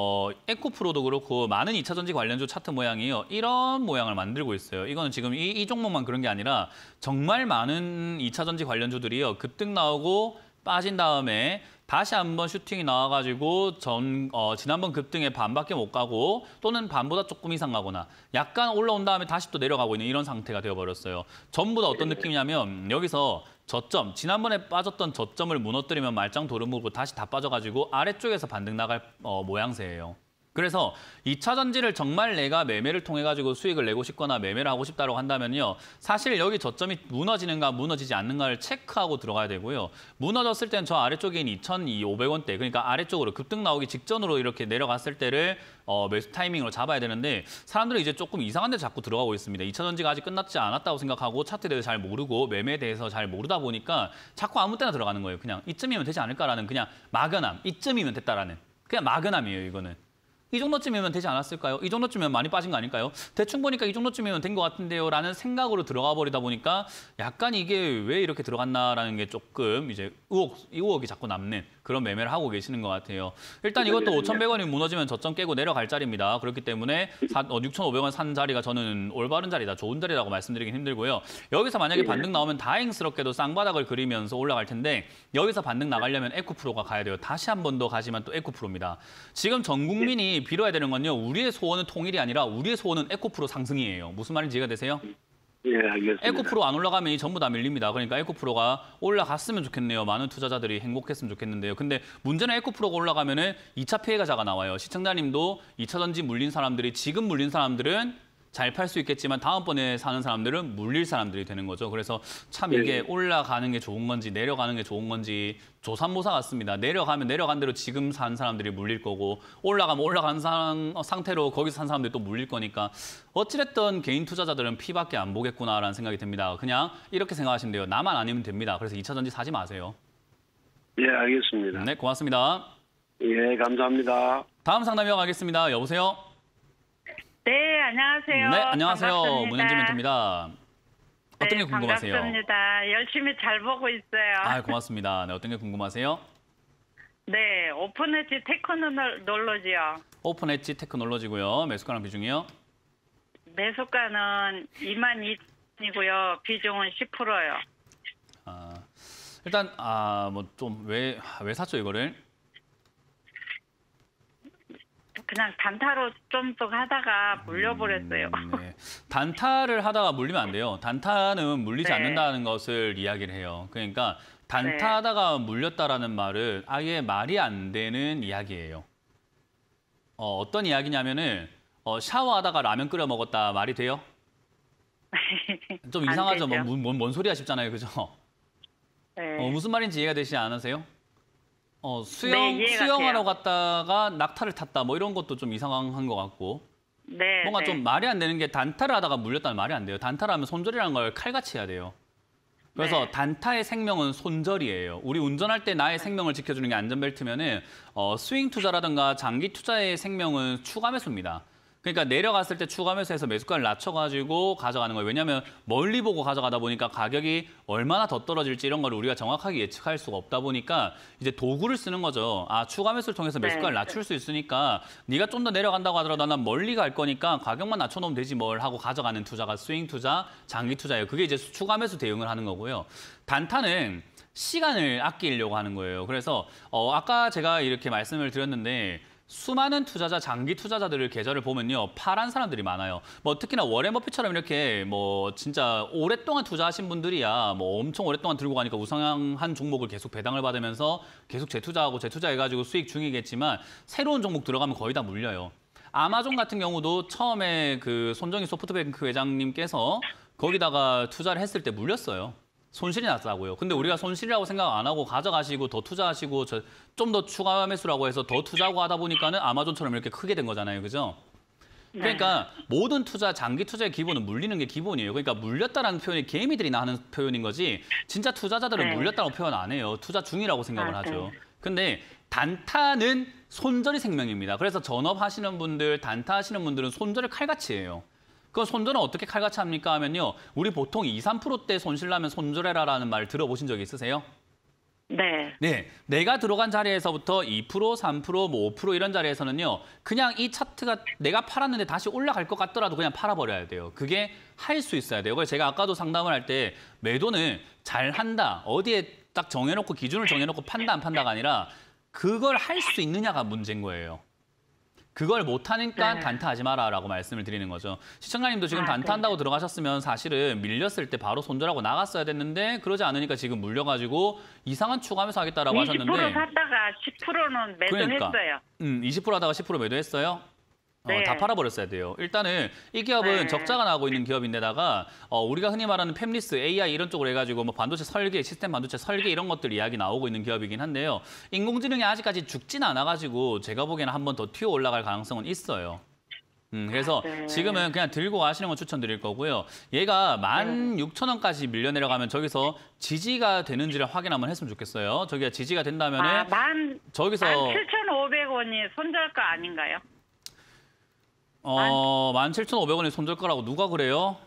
에코프로도 그렇고 많은 2차 전지 관련주 차트 모양이요. 이런 모양을 만들고 있어요. 이거는 지금 이 종목만 그런 게 아니라 정말 많은 2차 전지 관련주들이요. 급등 나오고 빠진 다음에 다시 한번 슈팅이 나와가지고 지난번 급등에 반밖에 못 가고 또는 반보다 조금 이상 가거나 약간 올라온 다음에 다시 또 내려가고 있는 이런 상태가 되어버렸어요. 전부 다 어떤 느낌이냐면 여기서 저점, 지난번에 빠졌던 저점을 무너뜨리면 말짱 도루묵으로 다시 다 빠져가지고 아래쪽에서 반등 나갈 모양새예요. 그래서 2차 전지를 정말 내가 매매를 통해 가지고 수익을 내고 싶거나 매매를 하고 싶다고 한다면요. 사실 여기 저점이 무너지는가 무너지지 않는가를 체크하고 들어가야 되고요. 무너졌을 때는 저 아래쪽에 있는 2,500원대, 그러니까 아래쪽으로 급등 나오기 직전으로 이렇게 내려갔을 때를 매수 타이밍으로 잡아야 되는데 사람들은 이제 조금 이상한 데 자꾸 들어가고 있습니다. 2차 전지가 아직 끝났지 않았다고 생각하고 차트에 대해서 잘 모르고 매매에 대해서 잘 모르다 보니까 자꾸 아무 때나 들어가는 거예요. 그냥 이쯤이면 되지 않을까라는 그냥 막연함, 이쯤이면 됐다라는 그냥 막연함이에요, 이거는. 이 정도쯤이면 되지 않았을까요? 이 정도쯤이면 많이 빠진 거 아닐까요? 대충 보니까 이 정도쯤이면 된 것 같은데요 라는 생각으로 들어가 버리다 보니까 약간 이게 왜 이렇게 들어갔나라는 게 조금 이제 의혹이 자꾸 남는 그런 매매를 하고 계시는 것 같아요. 일단 이것도 5,100원이 무너지면 저점 깨고 내려갈 자리입니다. 그렇기 때문에 6,500원 산 자리가 저는 올바른 자리다, 좋은 자리라고 말씀드리긴 힘들고요. 여기서 만약에 반등 나오면 다행스럽게도 쌍바닥을 그리면서 올라갈 텐데 여기서 반등 나가려면 에코프로가 가야 돼요. 다시 한 번 더 가지만 또 에코프로입니다. 지금 전 국민이 빌어야 되는 건요. 우리의 소원은 통일이 아니라 우리의 소원은 에코프로 상승이에요. 무슨 말인지 이해가 되세요? 예, 알겠습니다. 에코프로 안 올라가면 전부 다 밀립니다. 그러니까 에코프로가 올라갔으면 좋겠네요. 많은 투자자들이 행복했으면 좋겠는데요. 근데 문제는 에코프로가 올라가면은 2차 피해가자가 나와요. 시청자님도 2차 전지 물린 사람들이 지금 물린 사람들은 잘 팔 수 있겠지만 다음번에 사는 사람들은 물릴 사람들이 되는 거죠. 그래서 참 이게 올라가는 게 좋은 건지 내려가는 게 좋은 건지 조삼모사 같습니다. 내려가면 내려간 대로 지금 산 사람들이 물릴 거고 올라가면 올라간 상태로 거기서 산 사람들이 또 물릴 거니까 어찌됐든 개인 투자자들은 피밖에 안 보겠구나라는 생각이 듭니다. 그냥 이렇게 생각하시면 돼요. 나만 아니면 됩니다. 그래서 2차 전지 사지 마세요. 예, 알겠습니다. 네, 고맙습니다. 예, 감사합니다. 다음 상담 이어가겠습니다. 여보세요? 네, 안녕하세요. 네, 안녕하세요. 반갑습니다. 문현진 멘토입니다. 어떤 게 궁금하세요? 반갑습니다. 열심히 잘 보고 있어요. 아, 고맙습니다. 네, 어떤 게 궁금하세요? 네, 오픈엣지 테크놀로지요. 오픈 엣지 테크놀로지고요. 매수가랑 비중이요? 매수가는 22,000이고요. 비중은 10%요. 아, 일단 뭐 좀 왜 샀죠 이거를? 그냥 단타로 좀 더 하다가 물려버렸어요. 네. 단타를 하다가 물리면 안 돼요. 단타는 물리지 네. 않는다는 것을 이야기를 해요. 그러니까 단타하다가 물렸다라는 말은 아예 말이 안 되는 이야기예요. 어떤 이야기냐면은 샤워하다가 라면 끓여 먹었다 말이 돼요? 좀 안 이상하죠. 되죠. 뭔 소리야 싶잖아요, 그죠? 네. 무슨 말인지 이해가 되시지 않으세요? 네, 이해가 수영하러 돼요. 갔다가 낙타를 탔다 뭐 이런 것도 좀 이상한 것 같고 네, 뭔가 네. 좀 말이 안 되는 게 단타를 하다가 물렸다는 말이 안 돼요. 단타를 하면 손절이라는 걸 칼같이 해야 돼요. 그래서 네. 단타의 생명은 손절이에요. 우리 운전할 때 나의 생명을 지켜주는 게 안전벨트면은 스윙 투자라든가 장기 투자의 생명은 추가 매수입니다. 그러니까 내려갔을 때 추가 매수해서 매수가를 낮춰가지고 가져가는 거예요. 왜냐하면 멀리 보고 가져가다 보니까 가격이 얼마나 더 떨어질지 이런 걸 우리가 정확하게 예측할 수가 없다 보니까 이제 도구를 쓰는 거죠. 추가 매수를 통해서 매수가를 네. 낮출 수 있으니까 네가 좀 더 내려간다고 하더라도 난 멀리 갈 거니까 가격만 낮춰놓으면 되지 뭘 하고 가져가는 투자가 스윙 투자, 장기 투자예요. 그게 이제 추가 매수 대응을 하는 거고요. 단타는 시간을 아끼려고 하는 거예요. 그래서 아까 제가 이렇게 말씀을 드렸는데 수많은 투자자, 장기 투자자들을 계좌를 보면요. 파란 사람들이 많아요. 뭐 특히나 워렌 버핏처럼 이렇게 뭐 진짜 오랫동안 투자하신 분들이야 뭐 엄청 오랫동안 들고 가니까 우상향한 종목을 계속 배당을 받으면서 계속 재투자하고 재투자해가지고 수익 중이겠지만 새로운 종목 들어가면 거의 다 물려요. 아마존 같은 경우도 처음에 그 손정희 소프트뱅크 회장님께서 거기다가 투자를 했을 때 물렸어요. 손실이 났다고요. 근데 우리가 손실이라고 생각 안 하고 가져가시고 더 투자하시고 좀 더 추가 매수라고 해서 더 투자하고 하다 보니까는 아마존처럼 이렇게 크게 된 거잖아요. 그죠? 그러니까 모든 투자, 장기 투자의 기본은 물리는 게 기본이에요. 그러니까 물렸다라는 표현이 개미들이나 하는 표현인 거지 진짜 투자자들은 네. 물렸다고 표현 안 해요. 투자 중이라고 생각을 네. 하죠. 근데 단타는 손절이 생명입니다. 그래서 전업하시는 분들, 단타하시는 분들은 손절을 칼같이 해요. 그 손절은 어떻게 칼같이 합니까 하면요. 우리 보통 2, 3%대 손실 나면 손절해라라는 말 들어보신 적 있으세요? 네. 네, 내가 들어간 자리에서부터 2%, 3%, 뭐 5% 이런 자리에서는요. 그냥 이 차트가 내가 팔았는데 다시 올라갈 것 같더라도 그냥 팔아버려야 돼요. 그게 할 수 있어야 돼요. 그래서 제가 아까도 상담을 할 때 매도는 잘 한다. 어디에 딱 정해놓고 기준을 정해놓고 판다 안 판다가 아니라 그걸 할 수 있느냐가 문제인 거예요. 그걸 못하니까 네. 단타하지 마라라고 말씀을 드리는 거죠. 시청자님도 지금 네. 단타한다고 들어가셨으면 사실은 밀렸을 때 바로 손절하고 나갔어야 됐는데 그러지 않으니까 지금 물려가지고 이상한 추가하면서 하겠다라고 20% 하셨는데 샀다가 10%는 매도했어요. 그러니까, 20% 하다가 10% 매도했어요? 네. 다 팔아버렸어야 돼요. 일단은 이 기업은 네. 적자가 나고 있는 기업인데다가 우리가 흔히 말하는 팹리스, AI 이런 쪽으로 해가지고 뭐 반도체 설계, 시스템 반도체 설계 이런 것들 이야기 나오고 있는 기업이긴 한데요. 인공지능이 아직까지 죽진 않아가지고 제가 보기에는 한 번 더 튀어 올라갈 가능성은 있어요. 그래서 네. 지금은 그냥 들고 가시는 거 추천드릴 거고요. 얘가 16,000원까지 밀려 내려가면 저기서 지지가 되는지를 확인 한번 했으면 좋겠어요. 저기가 지지가 된다면은 저기서 17,500원이 손절가 아닌가요? 17,500원이 손절가라고 누가 그래요?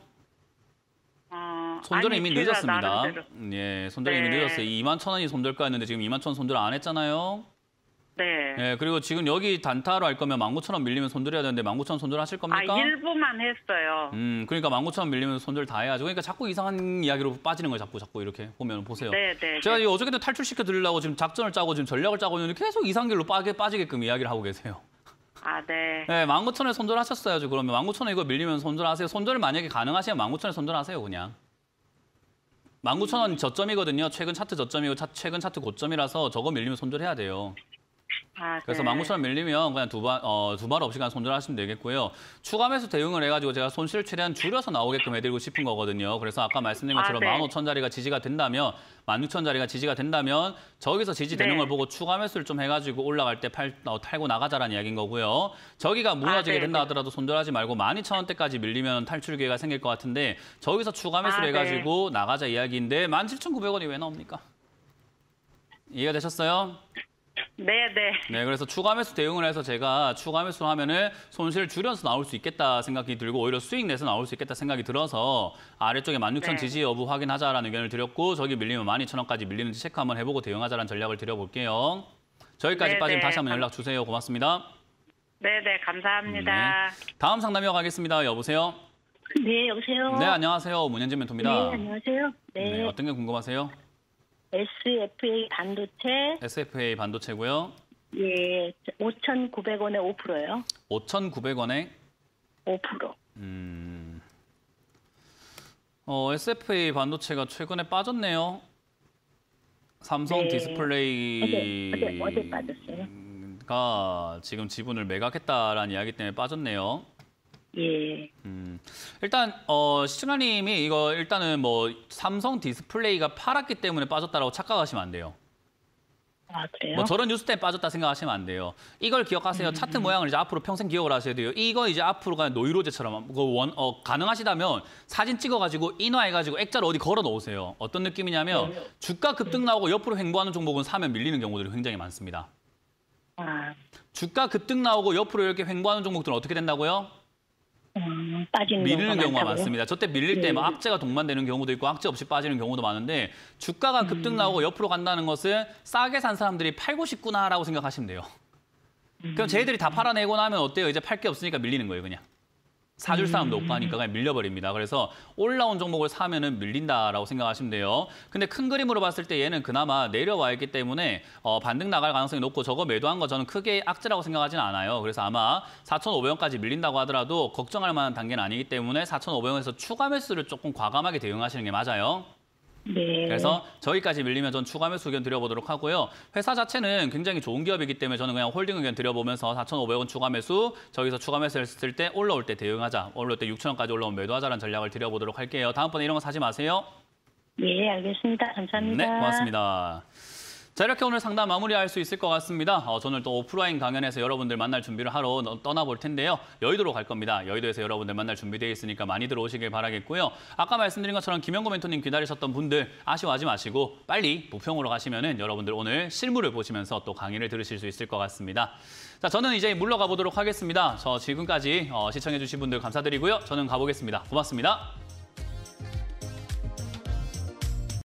손절은 아니, 이미 제가 늦었습니다. 나름대로. 예, 손절이 이미 네. 늦었어요. 21,000원이 손절가였는데 지금 21,000원 손절 안 했잖아요. 네. 예, 그리고 지금 여기 단타로 할 거면 19,000원 밀리면 손절해야 되는데 19,000원 손절하실 겁니까? 일부만 했어요. 그러니까 19,000원 밀리면 손절 다 해야죠. 그러니까 자꾸 이상한 이야기로 빠지는 거예요. 자꾸 이렇게 보면 보세요. 네, 네. 제가 이 어저께도 탈출시켜 드리려고 지금 작전을 짜고 지금 전략을 짜고 있는데 계속 이상한 길로 빠지게끔 이야기를 하고 계세요. 네. 네, 19,000원에 손절하셨어야죠. 그러면 19,000원 이거 밀리면 손절하세요. 손절 만약에 가능하시면 19,000원에 손절하세요, 그냥. 19,000원 저점이거든요. 최근 차트 저점이고 최근 차트 고점이라서 저거 밀리면 손절해야 돼요. 그래서 네. 19,000원 밀리면 그냥 두 발 없이 그냥 손절하시면 되겠고요. 추가 매수 대응을 해가지고 제가 손실을 최대한 줄여서 나오게끔 해드리고 싶은 거거든요. 그래서 아까 말씀드린 것처럼 네. 15,000짜리가 지지가 된다면 16,000짜리가 지지가 된다면 저기서 지지되는 네. 걸 보고 추가 매수를 좀 해가지고 올라갈 때 탈고 나가자라는 이야기인 거고요. 저기가 무너지게 네. 된다 하더라도 손절하지 말고 12,000원대까지 밀리면 탈출 기회가 생길 것 같은데 저기서 추가 매수를 해가지고 나가자 이야기인데 17,900원이 왜 나옵니까? 이해가 되셨어요? 네네. 네, 그래서 추가 매수 대응을 해서 제가 추가 매수 하면은 손실 줄여서 나올 수 있겠다 생각이 들고 오히려 수익 내서 나올 수 있겠다 생각이 들어서 아래쪽에 16,000 네. 지지 여부 확인하자라는 의견을 드렸고 저기 밀리면 12,000원까지 밀리는지 체크 한번 해보고 대응하자라는 전략을 드려볼게요. 저기까지 네, 빠지면 네. 다시 한번 연락 주세요. 고맙습니다. 네네, 감사합니다. 다음 상담 이어가겠습니다. 여보세요? 네, 여보세요. 네, 안녕하세요. 문현진 멘토입니다. 네, 안녕하세요. 네, 네, 어떤 게 궁금하세요? SFA 반도체, SFA 반도체고요. 예, 5,900원에 5%예요. 5,900원에 5%. SFA 반도체가 최근에 빠졌네요. 삼성 네. 디스플레이가 어제 빠졌어요. 지금 지분을 매각했다라는 이야기 때문에 빠졌네요. 예. 일단 시청자님이 이거 일단은 뭐 삼성 디스플레이가 팔았기 때문에 빠졌다라고 착각하시면 안 돼요. 아, 그래요? 뭐 저런 뉴스 때문에 빠졌다 생각하시면 안 돼요. 이걸 기억하세요. 차트 모양을 이제 앞으로 평생 기억을 하셔야 돼요. 이거 이제 앞으로가 노이로제처럼 가능하시다면 사진 찍어가지고 인화해가지고 액자로 어디 걸어 놓으세요. 어떤 느낌이냐면 주가 급등 나오고 옆으로 횡보하는 종목은 사면 밀리는 경우들이 굉장히 많습니다. 아, 주가 급등 나오고 옆으로 이렇게 횡보하는 종목들은 어떻게 된다고요? 빠지는 밀리는 경우가 많다고요? 많습니다. 저때 밀릴 때 막 악재가 동반되는 경우도 있고 악재 없이 빠지는 경우도 많은데 주가가 급등 나오고 옆으로 간다는 것은 싸게 산 사람들이 팔고 싶구나라고 생각하시면 돼요. 그럼 쟤들이 다 팔아내고 나면 어때요? 이제 팔 게 없으니까 밀리는 거예요, 그냥. 사줄 사람도 없고 하니까 그냥 밀려버립니다. 그래서 올라온 종목을 사면은 밀린다라고 생각하시면 돼요. 근데 큰 그림으로 봤을 때 얘는 그나마 내려와 있기 때문에 반등 나갈 가능성이 높고 저거 매도한 거 저는 크게 악재라고 생각하지는 않아요. 그래서 아마 4,500원까지 밀린다고 하더라도 걱정할 만한 단계는 아니기 때문에 4,500원에서 추가 매수를 조금 과감하게 대응하시는 게 맞아요. 네. 그래서 저기까지 밀리면 전 추가 매수 의견 드려보도록 하고요. 회사 자체는 굉장히 좋은 기업이기 때문에 저는 그냥 홀딩 의견 드려보면서 4,500원 추가 매수, 저기서 추가 매수 했을 때 올라올 때 대응하자. 올라올 때 6,000원까지 올라오면 매도하자라는 전략을 드려보도록 할게요. 다음번에 이런 거 사지 마세요. 예, 알겠습니다. 감사합니다. 네, 고맙습니다. 자, 이렇게 오늘 상담 마무리할 수 있을 것 같습니다. 저는 또 오프라인 강연에서 여러분들 만날 준비를 하러 떠나볼 텐데요. 여의도로 갈 겁니다. 여의도에서 여러분들 만날 준비되어 있으니까 많이들 오시길 바라겠고요. 아까 말씀드린 것처럼 김영구 멘토님 기다리셨던 분들 아쉬워하지 마시고 빨리 부평으로 가시면은 여러분들 오늘 실물을 보시면서 또 강의를 들으실 수 있을 것 같습니다. 자, 저는 이제 물러가 보도록 하겠습니다. 지금까지 시청해 주신 분들 감사드리고요. 저는 가보겠습니다. 고맙습니다.